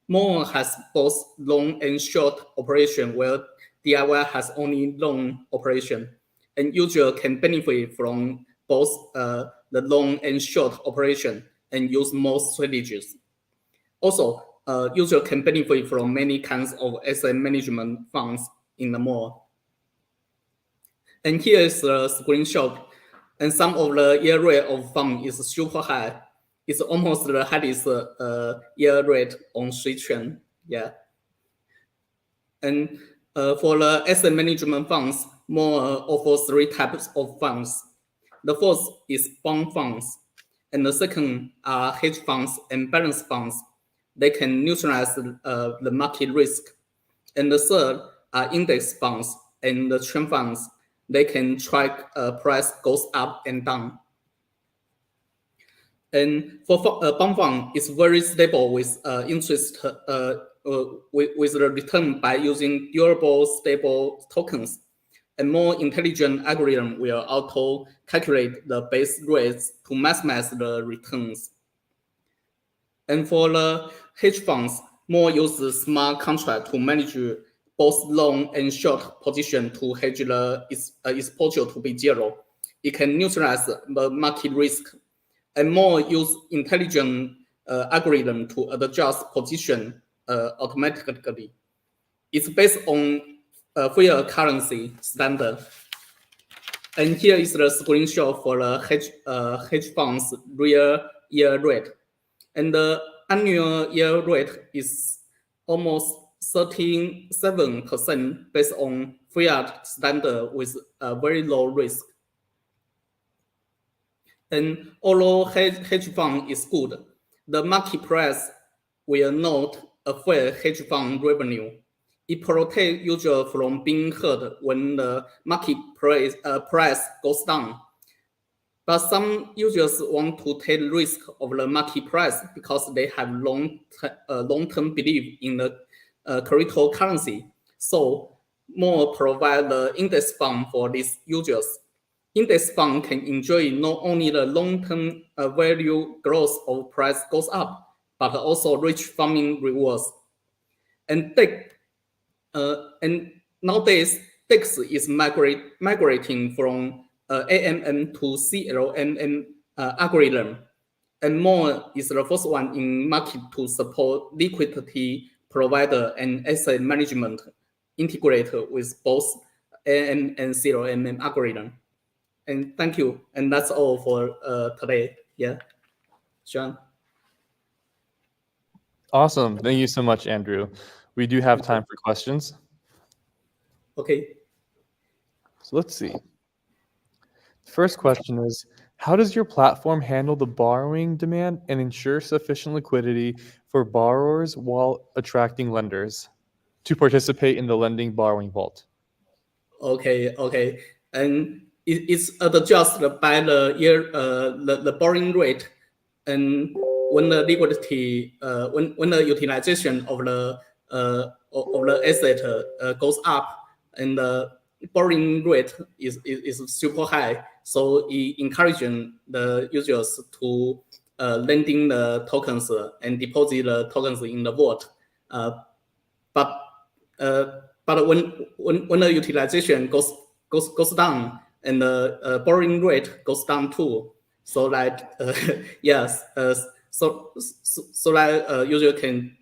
More has both long and short operation, where DIY has only long operation, and user can benefit from both the long and short operation and use more strategies. Also, user can benefit from many kinds of asset management funds in the mall. And here is the screenshot, and some of the yield rate of fund is super high. It's almost the highest yield rate on Switch. Yeah. And for the asset management funds, more offers 3 types of funds. The first is bond funds, and the second are hedge funds and balance funds. They can neutralize the market risk. And the third are index funds and the trend funds. They can track price goes up and down. And for bond fund, it's very stable with interest with the return by using durable, stable tokens. And more intelligent algorithm will auto calculate the base rates to maximize the returns. And for the hedge funds, more use the smart contract to manage both long and short position to hedge the exposure to be zero. It can neutralize the market risk, and more use intelligent algorithm to adjust position automatically. It's based on fiat currency standard. And here is the screenshot for the hedge funds real yield rate. And the annual yield rate is almost 37% based on fiat standard with a very low risk. And although hedge fund is good, the market price will not affect hedge fund revenue. It protects users from being hurt when the market price goes down. But some users want to take risk of the market price because they have long-term belief in the cryptocurrency. So more provide the index fund for these users. Index fund can enjoy not only the long-term value growth of price goes up, but also rich farming rewards. And nowadays, DEX is migrating from AMM to CLMM algorithm. And more is the first one in market to support liquidity provider and asset management integrated with both AM and CLMM algorithm. And thank you. And that's all for today. Yeah, Sean. Awesome. Thank you so much, Andrew. We do have time for questions. Okay. So let's see. First question is, how does your platform handle the borrowing demand and ensure sufficient liquidity for borrowers while attracting lenders to participate in the lending borrowing vault? Okay. And it's adjusted by the borrowing rate, and when the liquidity when the utilization of the asset goes up, and the borrowing rate is super high, so it encouraging the users to lending the tokens and deposit the tokens in the vault. But when the utilization goes down and the borrowing rate goes down too, so that yes, so that user can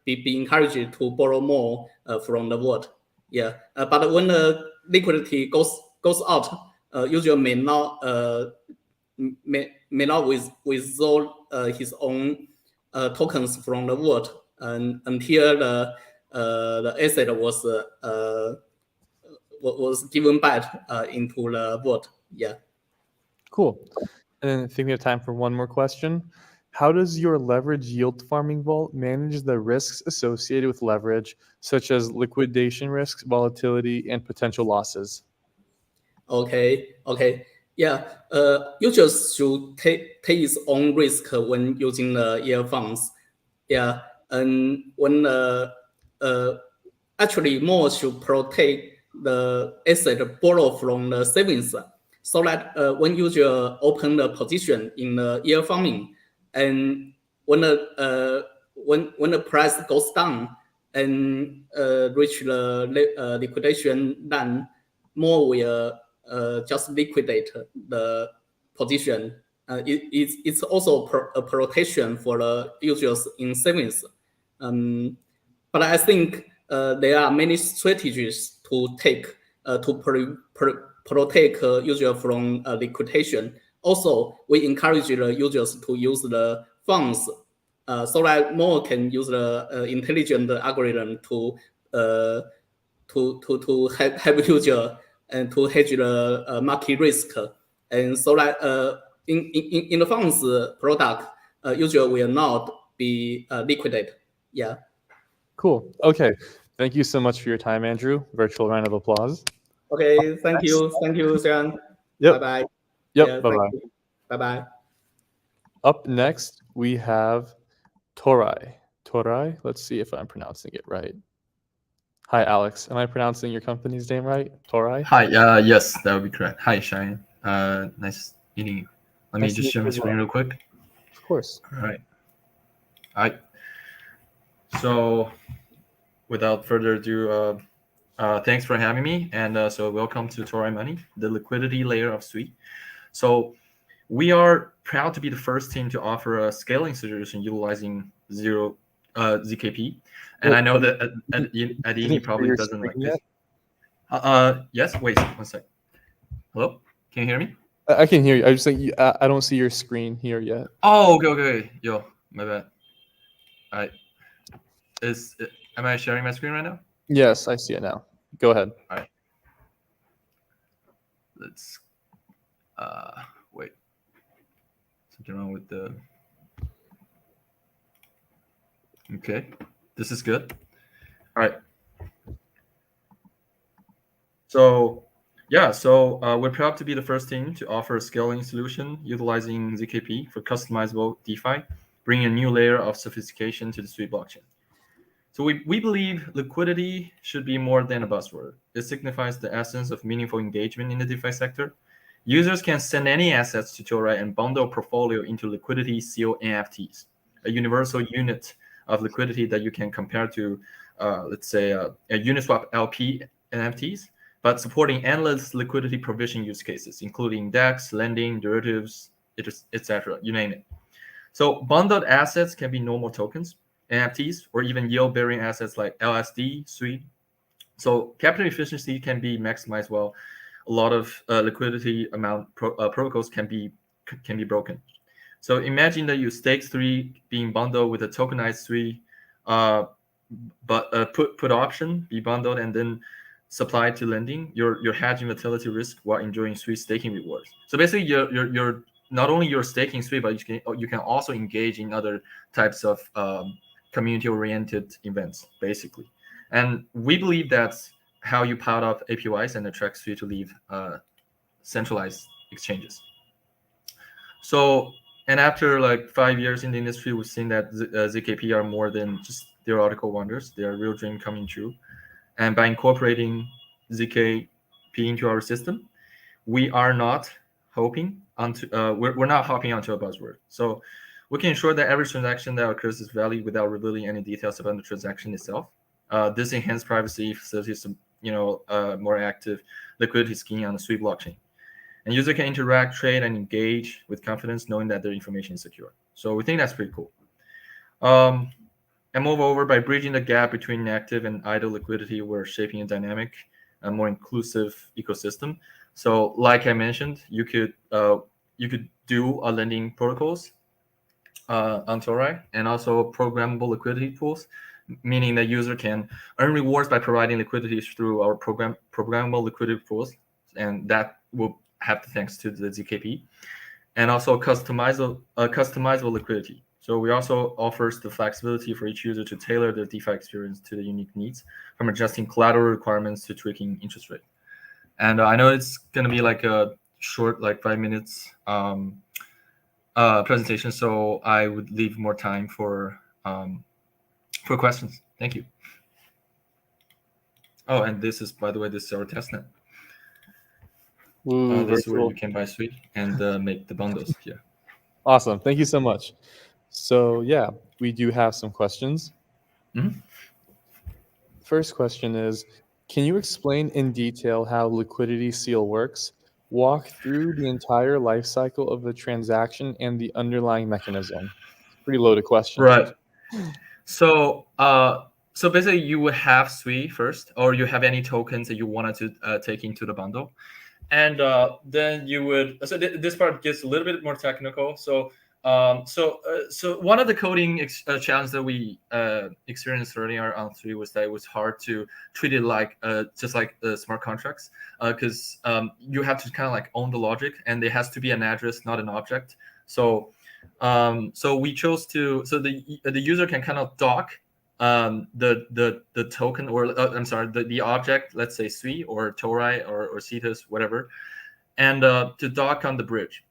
be encouraged to borrow more from the vault. Yeah, but when the liquidity goes out, user may not withdraw his own tokens from the vault until the asset was given back into the vault. Yeah. Cool. And then I think we have time for one more question. How does your leverage yield farming vault manage the risks associated with leverage, such as liquidation risks, volatility, and potential losses? Okay. Yeah. Users should take his own risk when using the yield funds. Yeah. And when actually more should protect the asset borrowed from the savings, so that when user open the position in the yield farming, and when the price goes down and reach the liquidation, then more will just liquidate the position. It's also a protection for the users in savings. But I think there are many strategies to take to protect user from liquidation. Also, we encourage the users to use the funds so that more can use the intelligent algorithm to help user and to hedge the market risk. And so that in the funds product, user will not be liquidated. Yeah. Cool. Okay. Thank you so much for your time, Andrew. Virtual round of applause. Okay. Thank you, Sean. Yep. Bye bye. Yep. Yeah, Bye-bye. Bye bye. Up next, we have Tori. Tori, let's see if I'm pronouncing it right. Hi, Alex. Am I pronouncing your company's name right? Tori? Hi. Yes, that would be correct. Hi, Shine. Nice meeting you. Let me Nice to just meet share you my as screen well. real quick. Of course. All right. So, without further ado, thanks for having me, and so welcome to Tori Money, the liquidity layer of Sui. So, we are proud to be the first team to offer a scaling solution utilizing ZKP, and I know that Adini probably doesn't like this. Yes. Wait one sec. Hello. Can you hear me? I can hear you. I just think I don't see your screen here yet. Oh, okay. Yo, my bad. Am I sharing my screen right now? Yes, I see it now. Go ahead. All right. Let's wait. Something wrong with the. Okay, this is good. All right. So yeah, we're proud to be the first team to offer a scaling solution utilizing ZKP for customizable DeFi, bringing a new layer of sophistication to the Sui blockchain. So we believe liquidity should be more than a buzzword. It signifies the essence of meaningful engagement in the DeFi sector. Users can send any assets to Tori and bundle a portfolio into liquidity seal NFTs, a universal unit of liquidity that you can compare to, let's say, a Uniswap LP NFTs, but supporting endless liquidity provision use cases, including DEX, lending, derivatives, etc., you name it. So bundled assets can be normal tokens, NFTs, or even yield-bearing assets like LSD, SUI. So capital efficiency can be maximized while a lot of liquidity amount protocols can be broken. So imagine that you stake SUI being bundled with a tokenized SUI, but put option be bundled and then supplied to lending. You're hedging volatility risk while enjoying SUI staking rewards. So basically, you're not only you're staking SUI, but you can also engage in other types of community-oriented events, basically. And we believe that's how you power up APYs and attract SUI to leave centralized exchanges. So, and after like 5 years in the industry, we've seen that ZKP are more than just theoretical wonders. They are a real dream coming true. And by incorporating ZKP into our system, we are not hoping onto we're not hopping onto a buzzword. So we can ensure that every transaction that occurs is valid without revealing any details about the transaction itself. This enhanced privacy facilitates more active liquidity scheme on the Sui blockchain. And user can interact, trade, and engage with confidence, knowing that their information is secure. So we think that's pretty cool. And moreover, by bridging the gap between active and idle liquidity, we're shaping a dynamic and more inclusive ecosystem. So, like I mentioned, you could do a lending protocols on Tori, and also programmable liquidity pools, meaning that user can earn rewards by providing liquidity through our programmable liquidity pools, and that will have to thanks to the ZKP, and also customizable liquidity. So we also offers the flexibility for each user to tailor their DeFi experience to the unique needs, from adjusting collateral requirements to tweaking interest rate. And I know it's going to be like a short, like 5 minutes presentation, so I would leave more time for questions. Thank you. Oh, and this is, by the way, this is our testnet. This is where you can buy Sui and make the bundles here. Awesome. Thank you so much. So yeah, we do have some questions. Mm-hmm. First question is, can you explain in detail how liquidity seal works? Walk through the entire life cycle of the transaction and the underlying mechanism. Pretty loaded question. Right. So so basically you would have Sui first, or you have any tokens that you wanted to take into the bundle. And then you would, so this part gets a little bit more technical. So so one of the coding challenges that we experienced earlier on Sui was that it was hard to treat it like just like smart contracts, because you have to kind of like own the logic, and there has to be an address, not an object. So so we chose to, so the user can kind of dock the token, or I'm sorry, the object, let's say Sui or Tori or Cetus, whatever, and to dock on the bridge.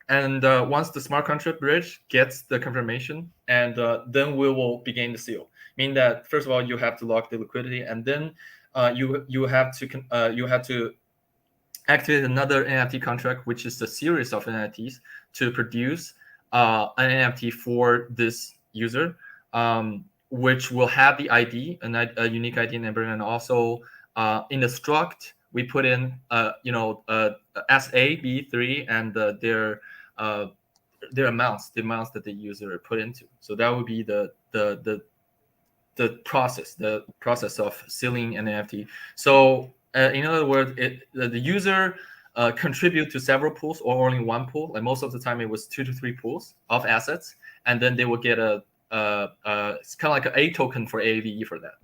And once the smart contract bridge gets the confirmation, and then we will begin the seal. Meaning that first of all you have to lock the liquidity, and then you have to activate another NFT contract, which is the series of NFTs to produce an NFT for this user, which will have the ID, a unique ID number, and also in the struct we put in SA, B3, and their amounts, the amounts that the user put into. So that would be the process of sealing an NFT. So in other words, the user contribute to several pools or only one pool. Like most of the time, it was 2 to 3 pools of assets, and then they will get it's kind of like an A token for AAVE for that.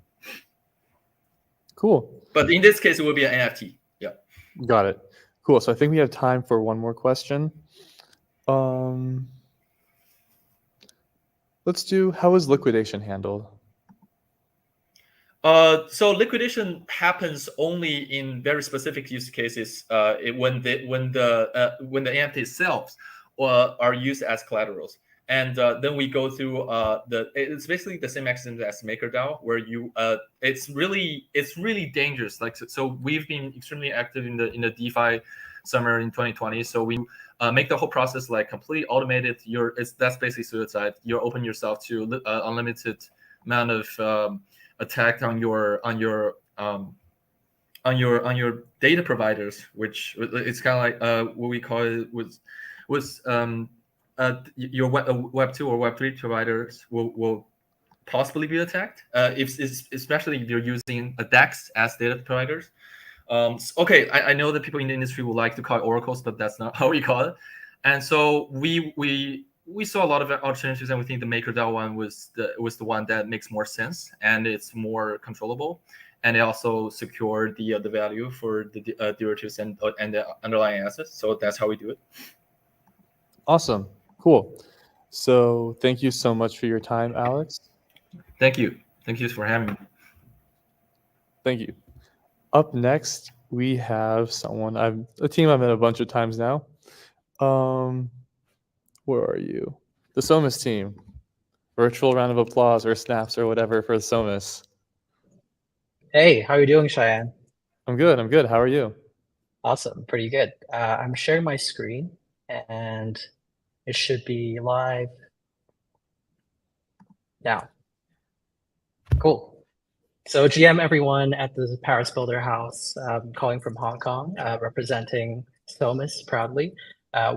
Cool. But in this case, it will be an NFT. Yeah. Got it. Cool. So I think we have time for one more question. Let's do, how is liquidation handled? So liquidation happens only in very specific use cases when the NFT itself are used as collaterals. And then we go through it's basically the same mechanism as MakerDAO, where you it's really dangerous. Like so we've been extremely active in the DeFi summer in 2020. So we make the whole process like completely automated. That's basically suicide. You're open yourself to unlimited amount of attack on your data providers, which it's kind of like what we call it was your Web 2 or Web 3 providers will possibly be attacked, especially if you're using a DEX as data providers. Okay, I know that people in the industry would like to call it oracles, but that's not how we call it. And so we saw a lot of alternatives, and we think the MakerDAO one was the one that makes more sense, and it's more controllable, and it also secured the value for the derivatives and the underlying assets. So that's how we do it. Awesome. Cool. So thank you so much for your time, Alex. Thank you. Thank you for having me. Thank you. Up next, we have a team I've met a bunch of times now. Where are you? The Somas team. Virtual round of applause or snaps or whatever for the Somas. Hey, how are you doing, Cheyenne? I'm good. How are you? Awesome. Pretty good. I'm sharing my screen, and it should be live now. Cool. So GM everyone at the Paris Builder House, calling from Hong Kong, representing Somas proudly.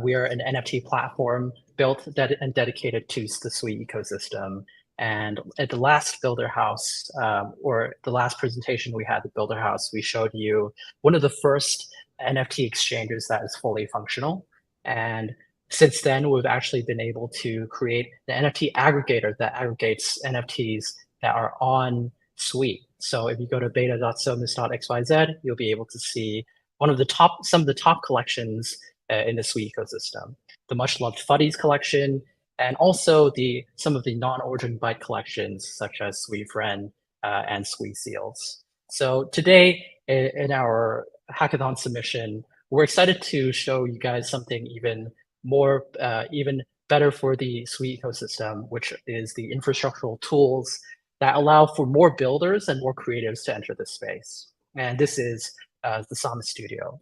We are an NFT platform built and dedicated to the Sui ecosystem. And at the last Builder House, or the last presentation we had at Builder House, we showed you one of the first NFT exchanges that is fully functional. And since then, we've actually been able to create the NFT aggregator that aggregates NFTs that are on Sui. So if you go to beta.somas.xyz, you'll be able to see some of the top collections in the Sui ecosystem. The much loved Fuddies collection, and also some of the non-origin byte collections such as Sui Friend and Sui Seals. So today in our hackathon submission, we're excited to show you guys something even more, even better for the Sui ecosystem, which is the infrastructural tools that allow for more builders and more creatives to enter this space. And this is the Somas Studio.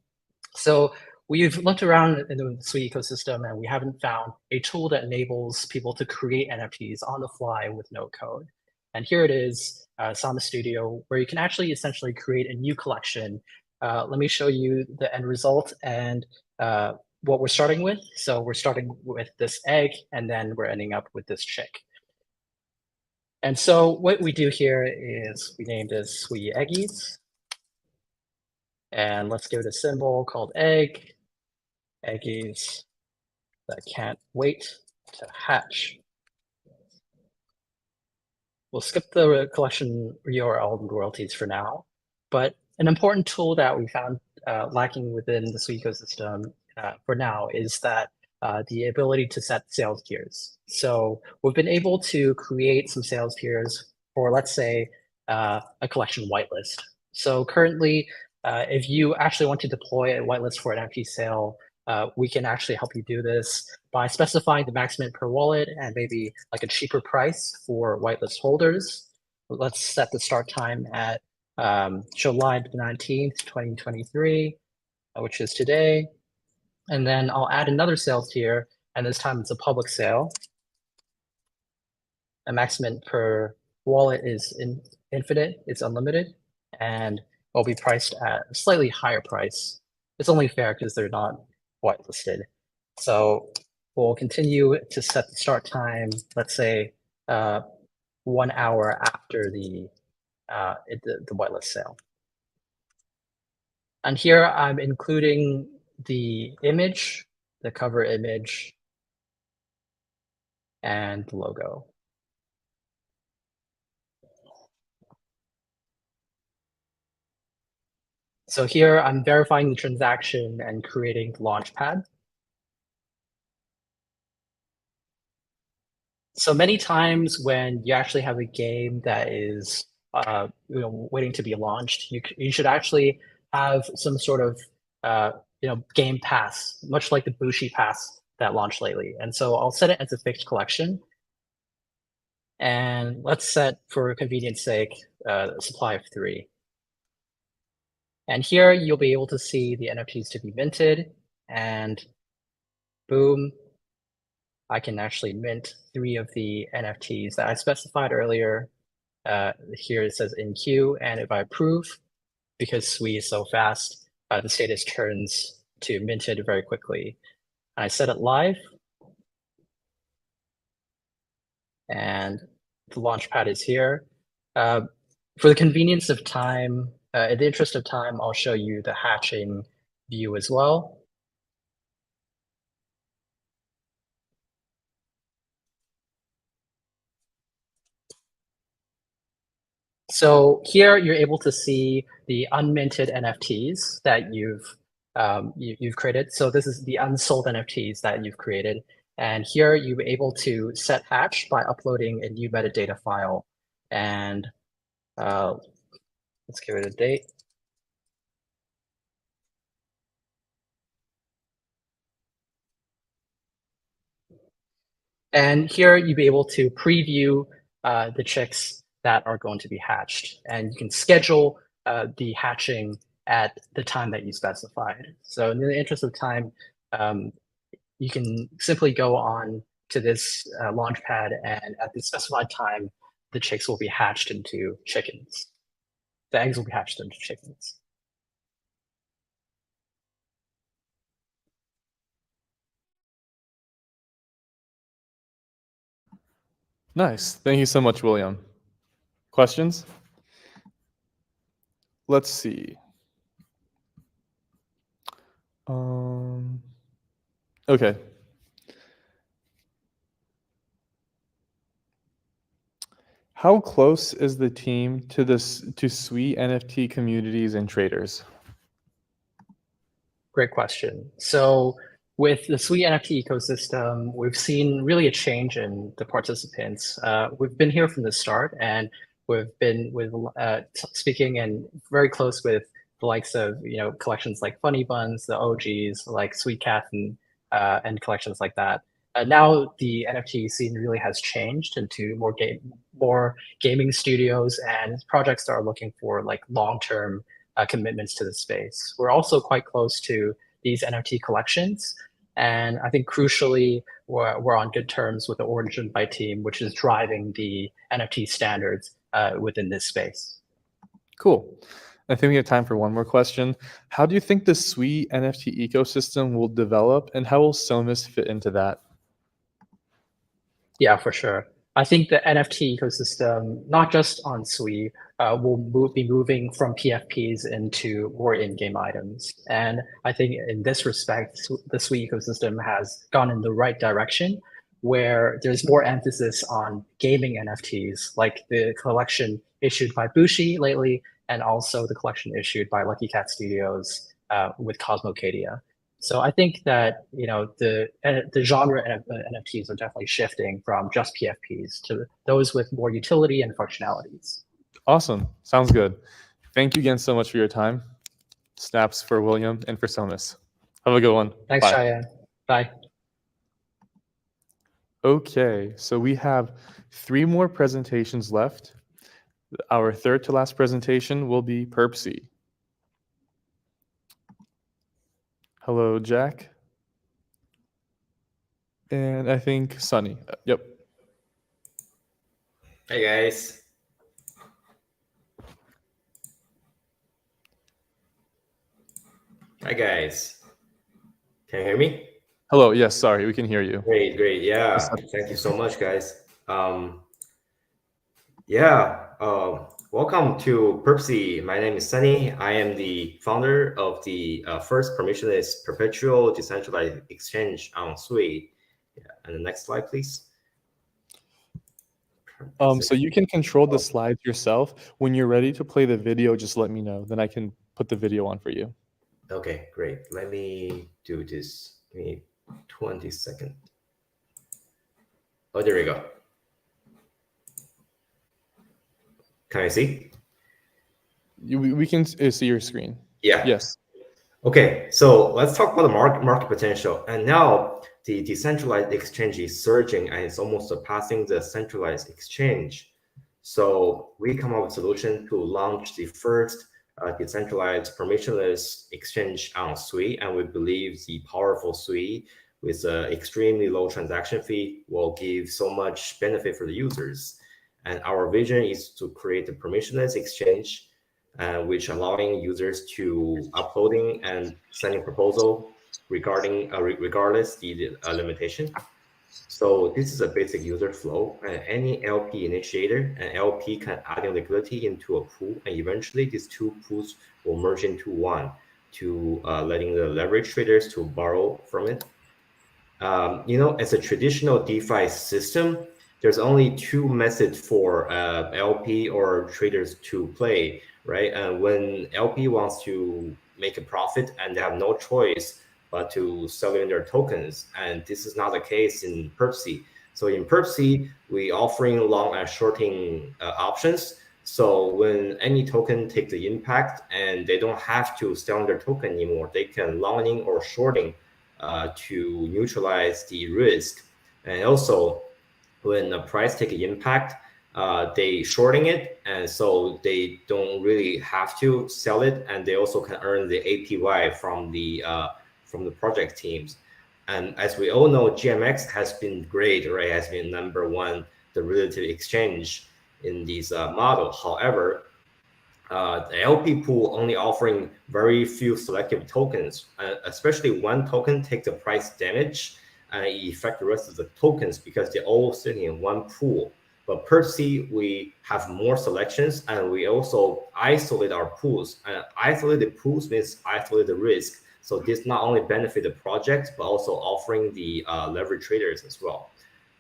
So we've looked around in the Sui ecosystem and we haven't found a tool that enables people to create NFTs on the fly with no code. And here it is, Somas Studio, where you can actually essentially create a new collection. Let me show you the end result and what we're starting with. So we're starting with this egg, and then we're ending up with this chick. And so what we do here is we name this Sui Eggies. And let's give it a symbol called egg. Eggies that can't wait to hatch. We'll skip the collection URL and royalties for now, but an important tool that we found lacking within the Sui ecosystem for now is that the ability to set sales tiers. So we've been able to create some sales tiers for, let's say, a collection whitelist. So currently, if you actually want to deploy a whitelist for an NFT sale, we can actually help you do this by specifying the maximum per wallet and maybe like a cheaper price for whitelist holders. Let's set the start time at July 19th, 2023, which is today. And then I'll add another sales tier, and this time it's a public sale. A maximum per wallet is infinite, it's unlimited, and will be priced at a slightly higher price. It's only fair because they're not whitelisted. So we'll continue to set the start time, let's say 1 hour after the whitelist sale. And here I'm including the image, the cover image, and the logo. So here I'm verifying the transaction and creating the launchpad. So many times when you actually have a game that is waiting to be launched, you should actually have some sort of game pass, much like the Bushi pass that launched lately. And so I'll set it as a fixed collection. And let's set, for convenience sake, a supply of 3. And here you'll be able to see the NFTs to be minted, and boom, I can actually mint 3 of the NFTs that I specified earlier. Here it says in queue, and if I approve, because Sui is so fast, the status turns to minted very quickly. I set it live, and the launchpad is here. For the convenience of time, in the interest of time, I'll show you the hatching view as well. So here you're able to see the unminted NFTs that you've created. So this is the unsold NFTs that you've created. And here you're able to set hatch by uploading a new metadata file. And let's give it a date. And here you'll be able to preview the chicks that are going to be hatched. And you can schedule the hatching at the time that you specified. So in the interest of time, you can simply go on to this launchpad, and at the specified time, the chicks will be hatched into chickens. The eggs will be hatched into chickens. Nice. Thank you so much, William. Questions? Let's see. Okay. How close is the team to Sui NFT communities and traders? great question. So with the Sui NFT ecosystem, we've seen really a change in the participants. We've been here from the start, and we've been speaking and very close with the likes of collections like Funny Buns, the OGs like Sweet Cat, and collections like that. Now the NFT scene really has changed into more gaming studios and projects that are looking for like long-term commitments to the space. We're also quite close to these NFT collections, and I think crucially, we're on good terms with the Origin Byte team, which is driving the NFT standards within this space. Cool. I think we have time for one more question. How do you think the Sui NFT ecosystem will develop, and how will Somas fit into that? Yeah, for sure. I think the NFT ecosystem, not just on Sui, will be moving from PFPs into more in-game items. And I think in this respect, the Sui ecosystem has gone in the right direction, where there's more emphasis on gaming NFTs, like the collection issued by Bushi lately, and also the collection issued by Lucky Cat Studios with Cosmocadia. So I think that the genre of NFTs are definitely shifting from just PFPs to those with more utility and functionalities. Awesome. Sounds good. Thank you again so much for your time. Snaps for William and for Somas. Have a good one. Thanks, Bye. Cheyenne. Bye. Okay, so we have 3 more presentations left. Our third to last presentation will be Perpc. Hello, Jack. And I think Sunny. Yep. Hey, guys. Hi, guys. Can you hear me? Hello. Yes, sorry, we can hear you. Great, great. Yeah, thank you so much, guys. Welcome to Perpc. My name is Sunny. I am the founder of the first permissionless perpetual decentralized exchange on Sui. Yeah, and the next slide, please. So you can control the slides yourself. When you're ready to play the video, just let me know. Then I can put the video on for you. Okay, great. Let me do this. Give me 20 seconds. Oh, there we go. Can I see? We can see your screen. Yeah. Yes. Okay, so let's talk about the market potential. And now the decentralized exchange is surging and it's almost surpassing the centralized exchange. So we come up with a solution to launch the first decentralized permissionless exchange on Sui, and we believe the powerful Sui with an extremely low transaction fee will give so much benefit for the users. And our vision is to create a permissionless exchange, which allowing users to uploading and sending proposal regarding regardless the limitation. So this is a basic user flow. Any LP initiator and LP can add in liquidity into a pool, and eventually these 2 pools will merge into one to letting the leverage traders to borrow from it. As a traditional DeFi system, there's only 2 methods for LP or traders to play, right? And when LP wants to make a profit and they have no choice but to sell in their tokens, and this is not the case in Perpc. So in Perpc, we offering long and shorting options. So when any token take the impact and they don't have to sell their token anymore, they can longing or shorting to neutralize the risk. And also, when the price take an impact, they shorting it, and so they don't really have to sell it, and they also can earn the APY from the project teams. And as we all know, GMX has been great, right? Has been #1, the relative exchange in these model. However, the LP pool only offering very few selective tokens, especially one token take the price damage and it affect the rest of the tokens because they're all sitting in one pool. But Perpc, we have more selections, and we also isolate our pools. And isolated pools means isolate the risk. So this not only benefit the project, but also offering the leverage traders as well.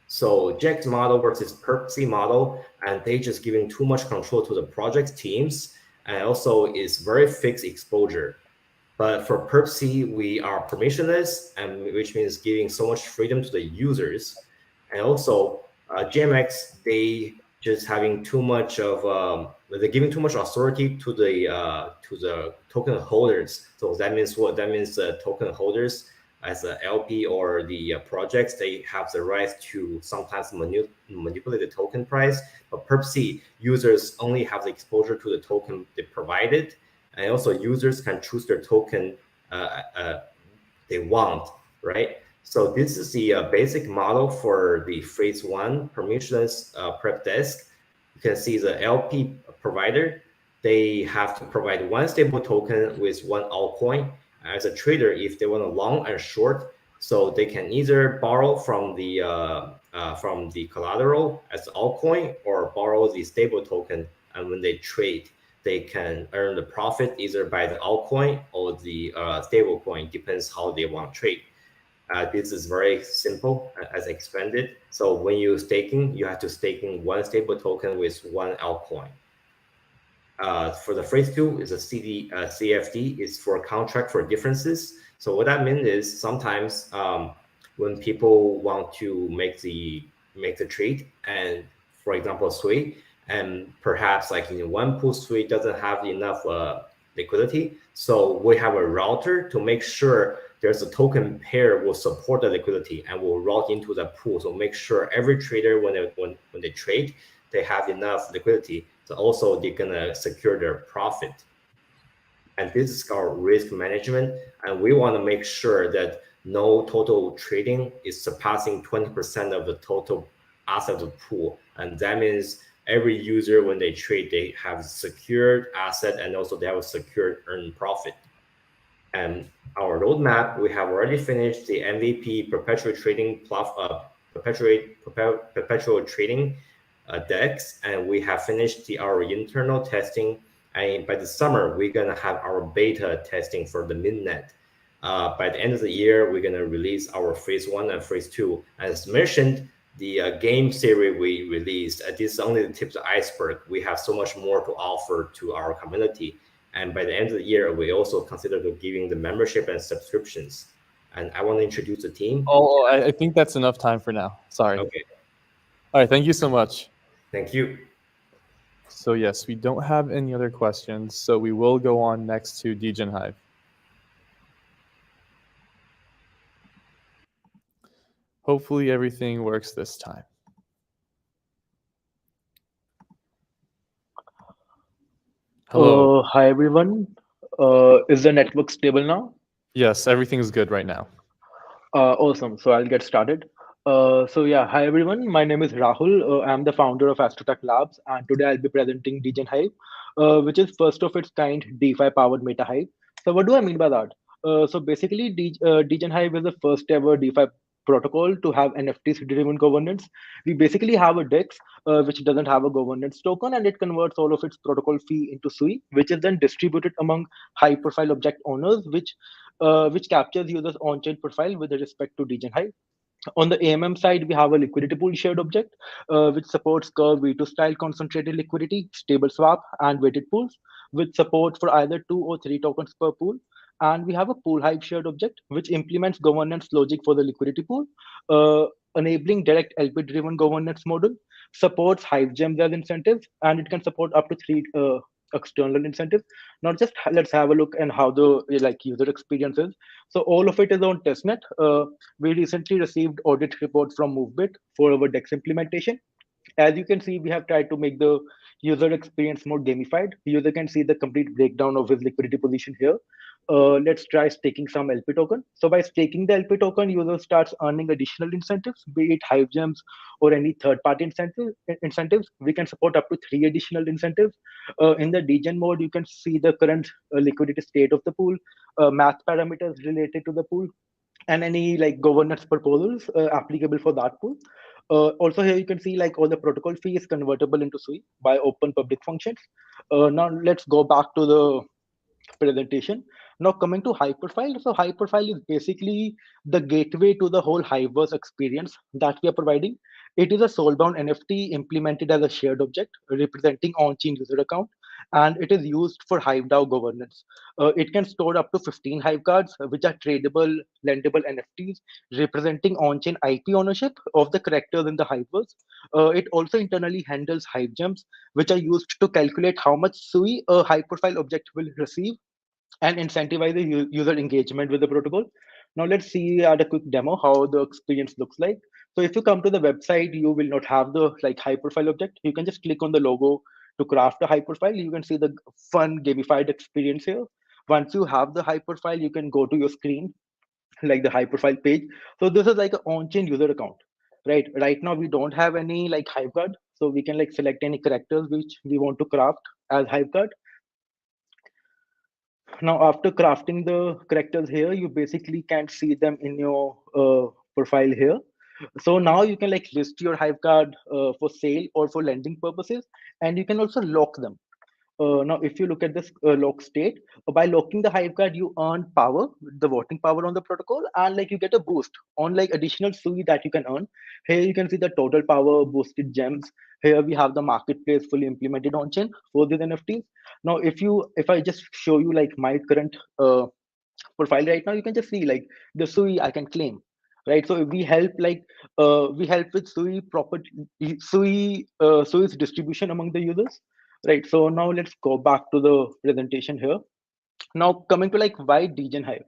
So JEX model versus Perpc model, and they just giving too much control to the project teams, and also is very fixed exposure. But for Perpc, we are permissionless, and which means giving so much freedom to the users. And also, GMX, they just having too much of they're giving too much authority to the token holders. So that means what? That means the token holders, as a LP or the projects, they have the right to sometimes manipulate the token price. But Perpc, users only have the exposure to the token they provided, and also users can choose their token they want, right? So this is the basic model for the phase one permissionless prep desk. You can see the LP provider, they have to provide one stable token with one altcoin. As a trader, if they want a long and short, so they can either borrow from the collateral as altcoin or borrow the stable token, and when they trade, they can earn the profit either by the altcoin or the stable coin, depends how they want to trade. This is very simple as expanded. So when you're staking, you have to staking one stable token with one altcoin. For the phase two is a CFD, is for contract for differences. So what that means is sometimes when people want to make the trade, and for example, Sui, and perhaps like in one pool, Sui doesn't have enough liquidity. So we have a router to make sure there's a token pair will support the liquidity and will route into the pool. So make sure every trader when they trade, they have enough liquidity. So also they're gonna secure their profit. And this is our risk management. And we wanna make sure that no total trading is surpassing 20% of the total asset of the pool. And that means every user, when they trade, they have secured asset and also they have a secured earned profit. And our roadmap, we have already finished the MVP perpetual trading perpetual trading DEX, and we have finished our internal testing. And by the summer, we're gonna have our beta testing for the mainnet. By the end of the year, we're gonna release our phase one and phase two. As mentioned, the game series we released, this is only the tip of the iceberg. We have so much more to offer to our community. And by the end of the year, we also consider giving the membership and subscriptions. And I want to introduce the team. Oh, I think that's enough time for now. Sorry. Okay. All right. Thank you so much. Thank you. So yes, we don't have any other questions. So we will go on next to Degenhive. Hopefully everything works this time. Hello. Hi everyone. Is the network stable now? Yes, everything's good right now. Awesome. So I'll get started. So yeah, hi everyone. My name is Rahul. I'm the founder of Astrotech Labs, and today I'll be presenting Degenhive, which is first of its kind DeFi powered meta hive. So what do I mean by that? So basically, Degenhive is the first ever DeFi protocol to have NFTs driven governance. We basically have a DEX which doesn't have a governance token, and it converts all of its protocol fee into Sui, which is then distributed among high profile object owners, which captures users on-chain profile with respect to Degenhive. On the AMM side, we have a liquidity pool shared object, which supports Curve V2 style concentrated liquidity, stable swap, and weighted pools, with support for either 2 or 3 tokens per pool. And we have a pool hive shared object, which implements governance logic for the liquidity pool, enabling direct LP driven governance model, supports hive gems as incentives, and it can support up to 3 external incentives. Not just let's have a look and how the user experience is. So all of it is on testnet. We recently received audit report from MoveBit for our DEX implementation. As you can see, we have tried to make the user experience more gamified. User can see the complete breakdown of his liquidity position here. Let's try staking some LP token. So by staking the LP token, user starts earning additional incentives, be it hive gems or any third-party incentives. We can support up to 3 additional incentives. In the Degen mode, you can see the current liquidity state of the pool, math parameters related to the pool, and any governance proposals applicable for that pool. Also here you can see all the protocol fee is convertible into Sui by open public functions. Now let's go back to the presentation. Now coming to Hyperfile. So Hyperfile is basically the gateway to the whole Hiveverse experience that we are providing. It is a soulbound NFT implemented as a shared object representing on-chain user account. and it is used for HiveDAO governance. It can store up to 15 Hive cards, which are tradable, lendable NFTs, representing on-chain IP ownership of the characters in the Hiveverse. It also internally handles Hive gems, which are used to calculate how much SUI a high-profile object will receive and incentivize the user engagement with the protocol. Now let's see at a quick demo how the experience looks like. So if you come to the website, you will not have the like high profile object. You can just click on the logo to craft a high profile. You can see the fun gamified experience here. Once you have the high profile, you can go to your screen, like the high profile page. So this is like an on-chain user account, right? Right now we don't have any like Hive card, so we can like select any characters which we want to craft as Hive card. Now, after crafting the characters here, you basically can't see them in your profile here. So now you can like list your Hive card for sale or for lending purposes, and you can also lock them. Now, if you look at this lock state, by locking the Hive card, you earn power, the voting power on the protocol, and like you get a boost on like additional SUI that you can earn. Here you can see the total power, boosted gems. Here we have the marketplace fully implemented on chain for these NFTs. Now, if I just show you like my current profile right now, you can just see like the SUI I can claim. Right, so we help with SUI property, SUI's distribution among the users. Right, so now let's go back to the presentation here. Now coming to like why Degenhive,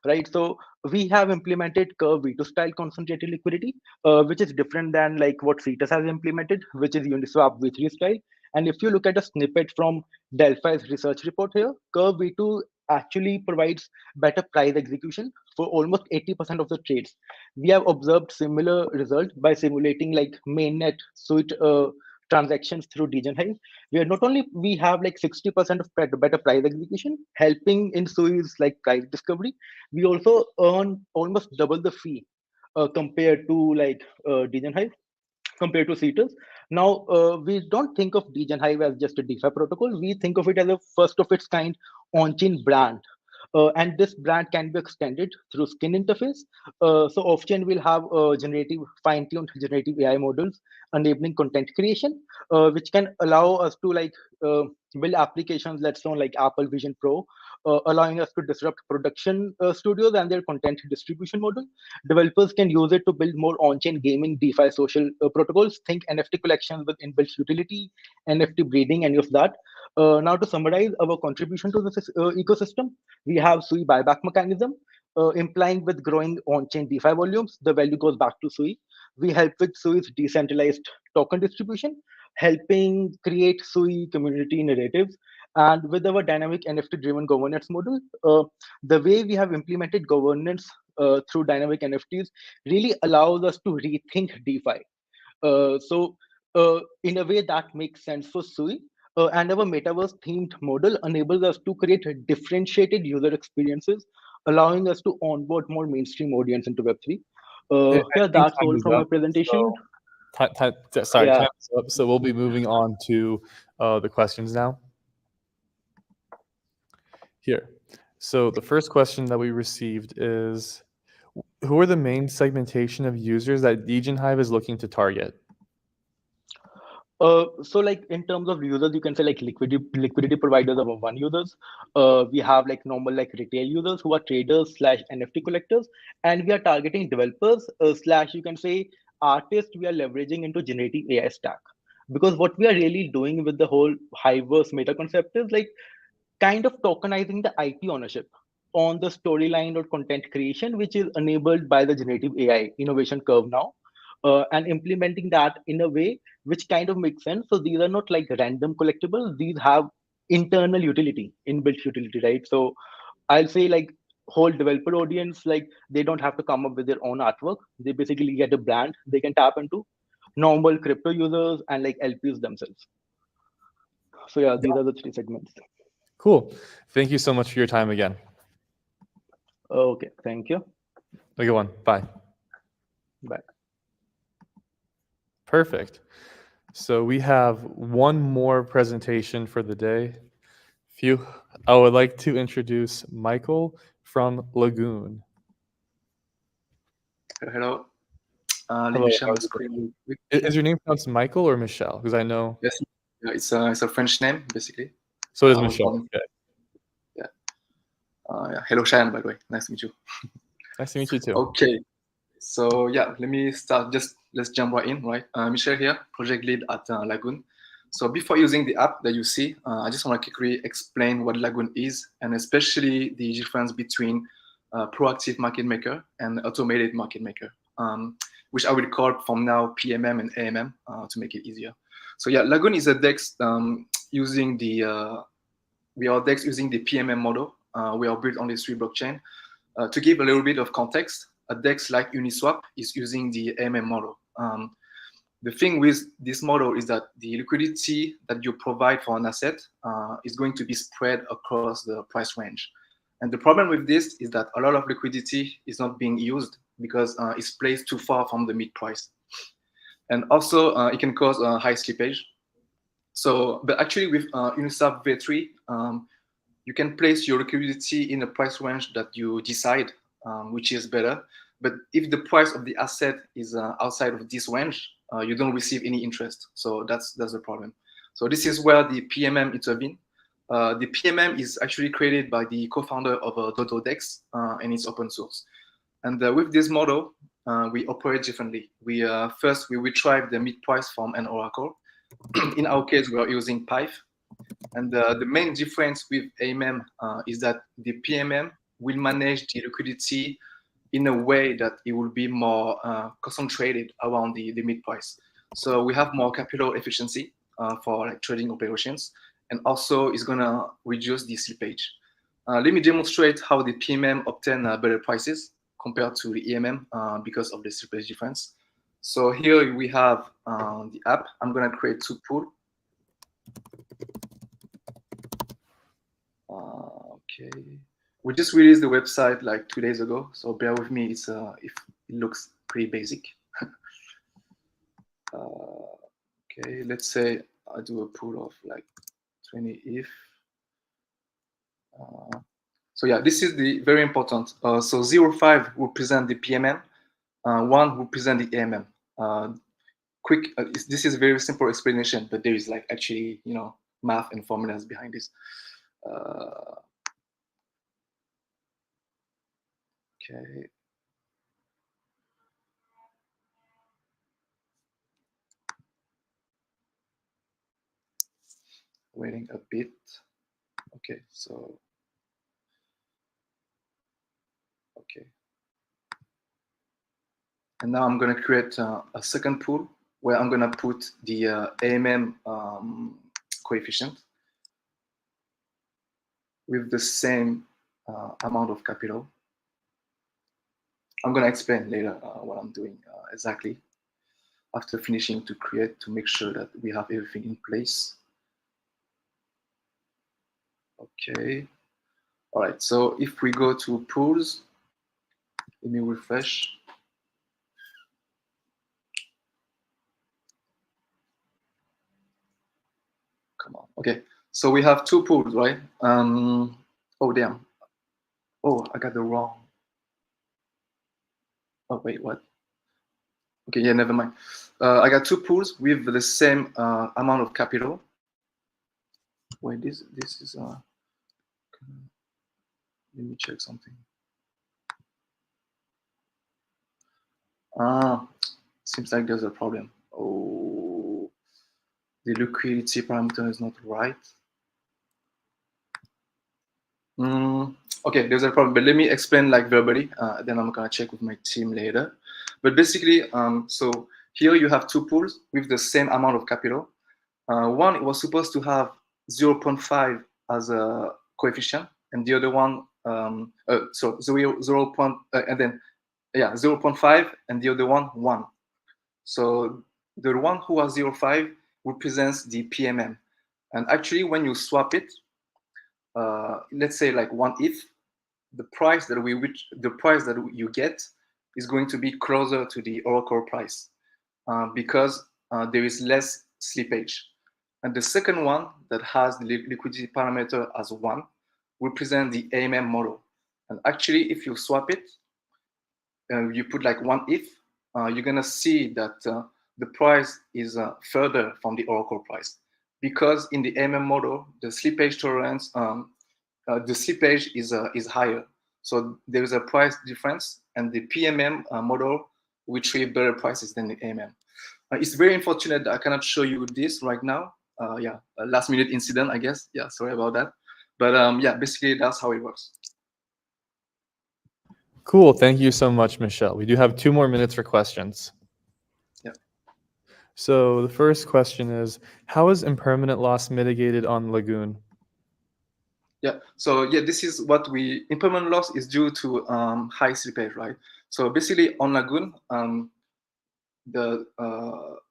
right? So we have implemented Curve V2 style concentrated liquidity, which is different than like what Cetus has implemented, which is Uniswap V3 style. And if you look at a snippet from Delphi's research report here, Curve V2 actually provides better price execution for almost 80% of the trades. We have observed similar result by simulating like mainnet suite transactions through Degenhive, where not only we have like 60% of better price execution, helping in SUI's like price discovery, we also earn almost double the fee compared to like Degenhive, compared to Cetus. Now, we don't think of Degenhive as just a DeFi protocol. We think of it as a first of its kind on-chain brand. And this brand can be extended through skin interface. So off-chain will have fine-tuned generative AI models enabling content creation, which can allow us to like build applications, let's say on like Apple Vision Pro, allowing us to disrupt production studios and their content distribution model. Developers can use it to build more on-chain gaming DeFi social protocols. Think NFT collections with inbuilt utility, NFT breeding, any of that. Now to summarize our contribution to this ecosystem, we have SUI buyback mechanism, implying with growing on-chain DeFi volumes, the value goes back to SUI. We help with SUI's decentralized token distribution, helping create SUI community narratives. And with our dynamic NFT-driven governance model, the way we have implemented governance through dynamic NFTs really allows us to rethink DeFi. So in a way that makes sense for SUI. And our metaverse themed model enables us to create differentiated user experiences, allowing us to onboard more mainstream audience into Web3. Yeah, that's all from my presentation. Sorry, Yeah. time is up. So we'll be moving on to the questions now. Here. So the first question that we received is, who are the main segmentation of users that Degenhive is looking to target? So like in terms of users, you can say like liquidity providers are one users. We have like normal like retail users who are traders / NFT collectors, and we are targeting developers / you can say artists. We are leveraging into generative AI stack, because what we are really doing with the whole Hiveverse meta concept is like kind of tokenizing the IP ownership on the storyline or content creation, which is enabled by the generative AI innovation curve now. And implementing that in a way which kind of makes sense. So these are not like random collectibles. These have internal utility, inbuilt utility, right? So I'll say like whole developer audience, like they don't have to come up with their own artwork. They basically get a brand they can tap into. Normal crypto users and like LPs themselves. So yeah, these are the three segments. Cool. Thank you so much for your time again. Okay, thank you. Have a good one. Bye. Bye. Perfect. So we have one more presentation for the day. I would like to introduce Michael from Lagoon. Hello. Hello, is your name pronounced Michael or Michelle? Because I know. Yes, it's a French name, basically. So does I was Michelle. born- Okay. Yeah. Hello, Cheyenne, by the way. Nice to meet you. Nice to meet you too. Okay. So yeah, let me start. Let's jump right in, right? Michelle here, project lead at Lagoon. So before using the app that you see, I just want to quickly explain what Lagoon is, and especially the difference between proactive market maker and automated market maker, which I will call from now PMM and AMM to make it easier. So yeah, Lagoon is a DEX using the we are DEX using the PMM model. We are built on the Sui blockchain. To give a little bit of context, a DEX like Uniswap is using the AMM model. The thing with this model is that the liquidity that you provide for an asset is going to be spread across the price range. And the problem with this is that a lot of liquidity is not being used because it's placed too far from the mid price. And also, it can cause high slippage. So, but actually with Uniswap V3, you can place your liquidity in a price range that you decide, which is better. But if the price of the asset is outside of this range, you don't receive any interest. So that's the problem. So this is where the PMM intervene. The PMM is actually created by the co-founder of Dodo DEX, and it's open source. And with this model, we operate differently. First, we retrieve the mid price from an oracle. In our case, we are using Pipe. And the main difference with AMM is that the PMM will manage the liquidity in a way that it will be more concentrated around the mid price. So we have more capital efficiency for like trading operations, and also it's gonna reduce the slippage. Let me demonstrate how the PMM obtain better prices compared to the EMM because of the slippage difference. So here we have the app. I'm gonna create two pools. Okay, we just released the website like 2 days ago, so bear with me. It's if it looks pretty basic. Okay, let's say I do a pool of like 20 ETH. So yeah, this is the very important. So 0.5 represent the PMM, 1 represent the AMM. This is a very simple explanation, but there is like actually math and formulas behind this. Okay. Waiting a bit. Okay, so okay. And now I'm going to create a second pool where I'm going to put the AMM coefficient with the same amount of capital. I'm going to explain later what I'm doing exactly after finishing to create to make sure that we have everything in place. Okay. All right. So if we go to pools, let me refresh. Come on. Okay. So we have two pools, right? Oh, damn. Oh, I got the wrong. Oh, wait, what? Okay, yeah, never mind. I got two pools with the same amount of capital. Wait, this is let me check something. Seems like there's a problem. Oh, the liquidity parameter is not right. Okay, there's a problem, but let me explain like verbally. Then I'm gonna check with my team later. But basically, so here you have two pools with the same amount of capital. One, it was supposed to have 0.5 as a coefficient, and the other one, so 0.5, and the other one 1. So the one who has 0.5 represents the PMM, and actually when you swap it, let's say like 1 ETH, the price that you get is going to be closer to the oracle price because there is less slippage. And the second one that has the liquidity parameter as 1 represent the AMM model. And actually, if you swap it, you put like 1 ETH, you're gonna see that the price is further from the oracle price because in the AMM model, the slippage tolerance, the slippage is higher. So there is a price difference, and the PMM model will retrieve better prices than the AMM. It's very unfortunate that I cannot show you this right now. Yeah, a last minute incident, I guess. Yeah, sorry about that. But yeah, basically that's how it works. Cool. Thank you so much, Michelle. We do have 2 more minutes for questions. Yeah. So the first question is, how is impermanent loss mitigated on Lagoon? Yeah, so yeah, this is what impermanent loss is due to high slippage, right? So basically on Lagoon, in the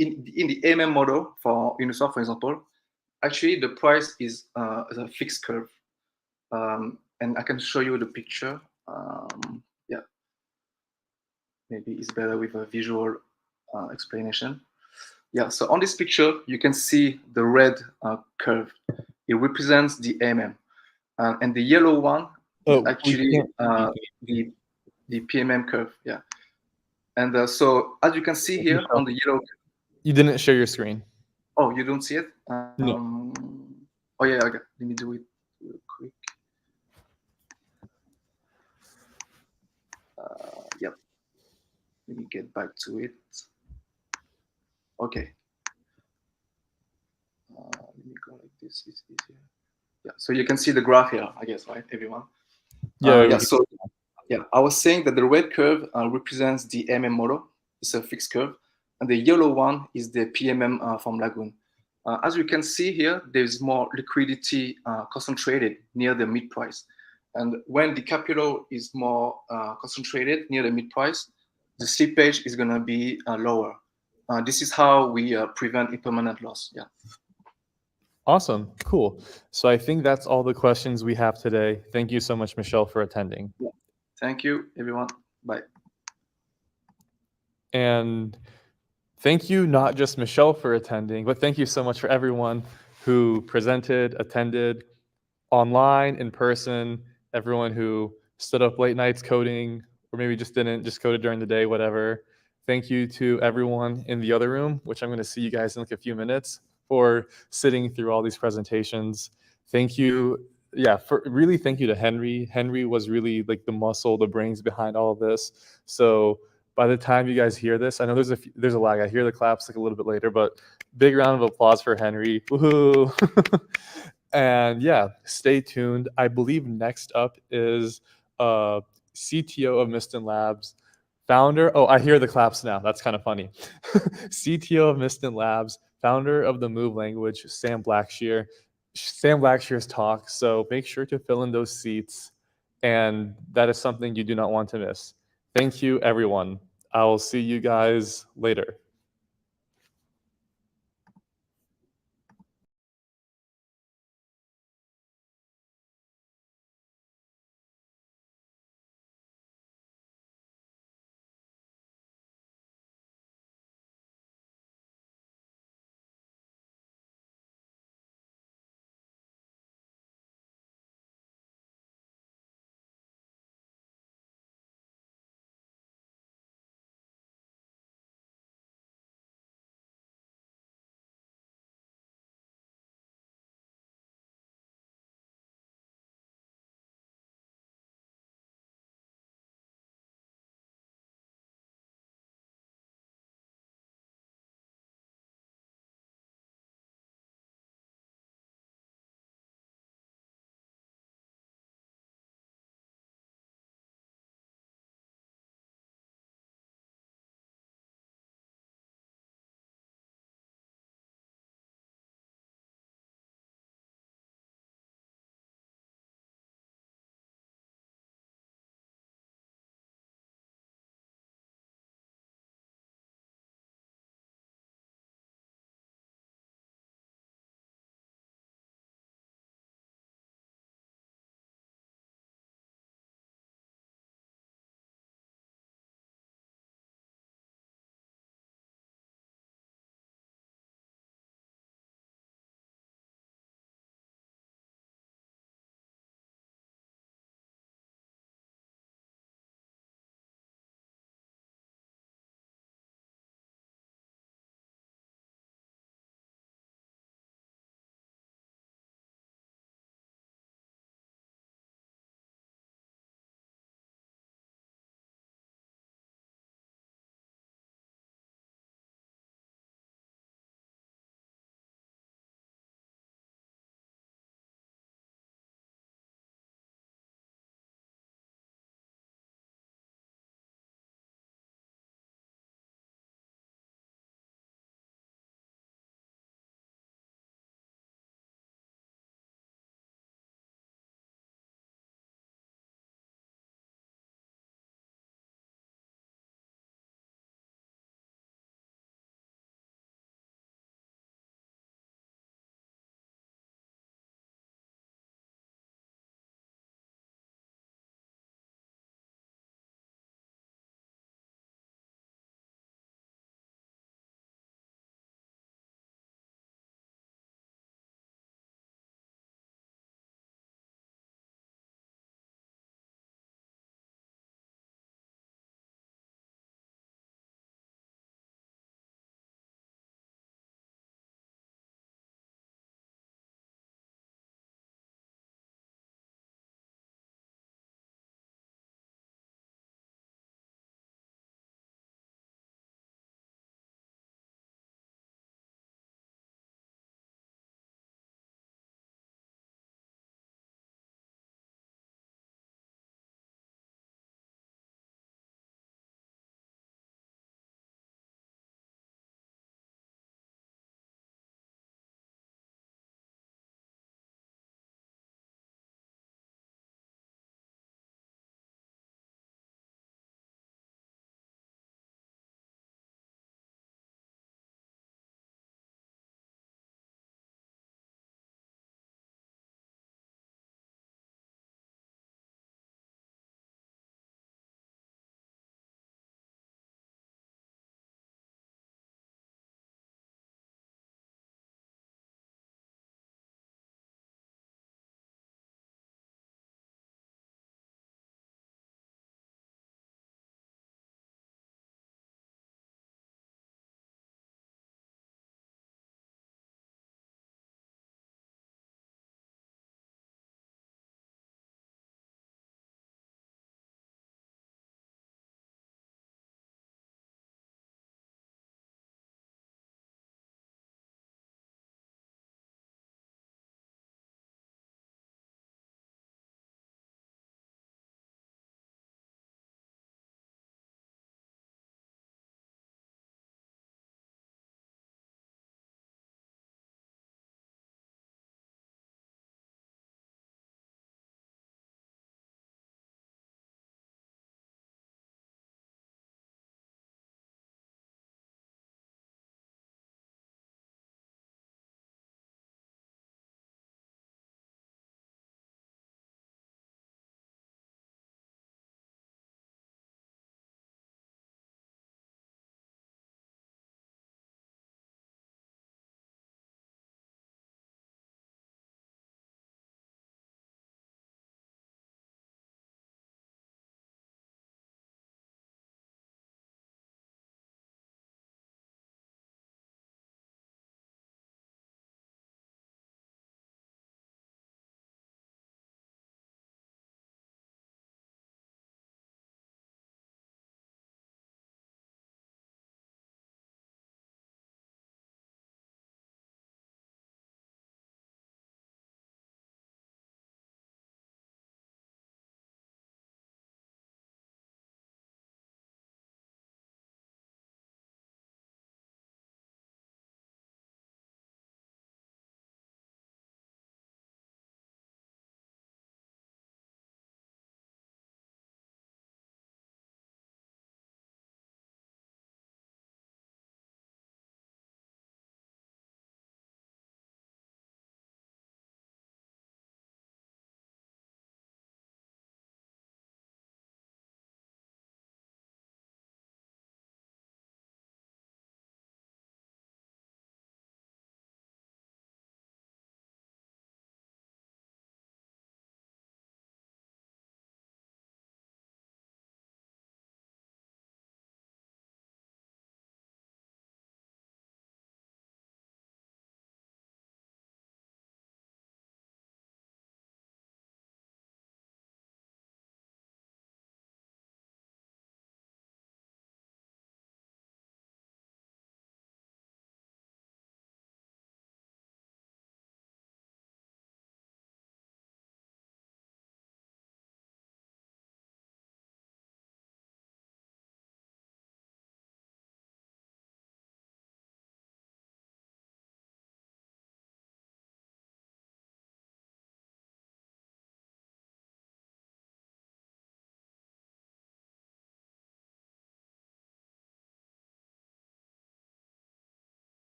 AMM model for Uniswap, for example, actually the price is a fixed curve. And I can show you the picture. Yeah, maybe it's better with a visual explanation. Yeah, so on this picture, you can see the red curve. It represents the AMM. And the yellow one is actually the PMM curve. Yeah. And so as you can see here on the yellow. You didn't share your screen. Oh, you don't see it? No. Oh yeah, okay. Let me do it real quick. Yep. Let me get back to it. Okay. Let me go like this. It's easier. Yeah. So you can see the graph here, I guess, right, everyone? Yeah. So yeah, I was saying that the red curve represents the MM model. It's a fixed curve, and the yellow one is the PMM from Lagoon. As you can see here, there's more liquidity concentrated near the mid price. And when the capital is more concentrated near the mid price, the slippage is going to be lower. This is how we prevent impermanent loss. Yeah. Awesome. Cool. So I think that's all the questions we have today. Thank you so much, Michelle, for attending. Yeah. Thank you, everyone. Bye. And thank you, not just Michelle for attending, but thank you so much for everyone who presented, attended online, in person, everyone who stood up late nights coding, or maybe just didn't, just coded during the day, whatever. Thank you to everyone in the other room, which I'm going to see you guys in like a few minutes, for sitting through all these presentations. Thank you. Yeah, really thank you to Henry. Henry was really like the muscle, the brains behind all of this. So by the time you guys hear this, I know there's a lag. I hear the claps like a little bit later, but big round of applause for Henry. Woohoo! And yeah, stay tuned. I believe next up is CTO of Miston Labs, founder. Oh, I hear the claps now. That's kind of funny. CTO of Miston Labs, founder of the Move language, Sam Blackshear. Sam Blackshear's talk. So make sure to fill in those seats. And that is something you do not want to miss. Thank you, everyone. I'll see you guys later.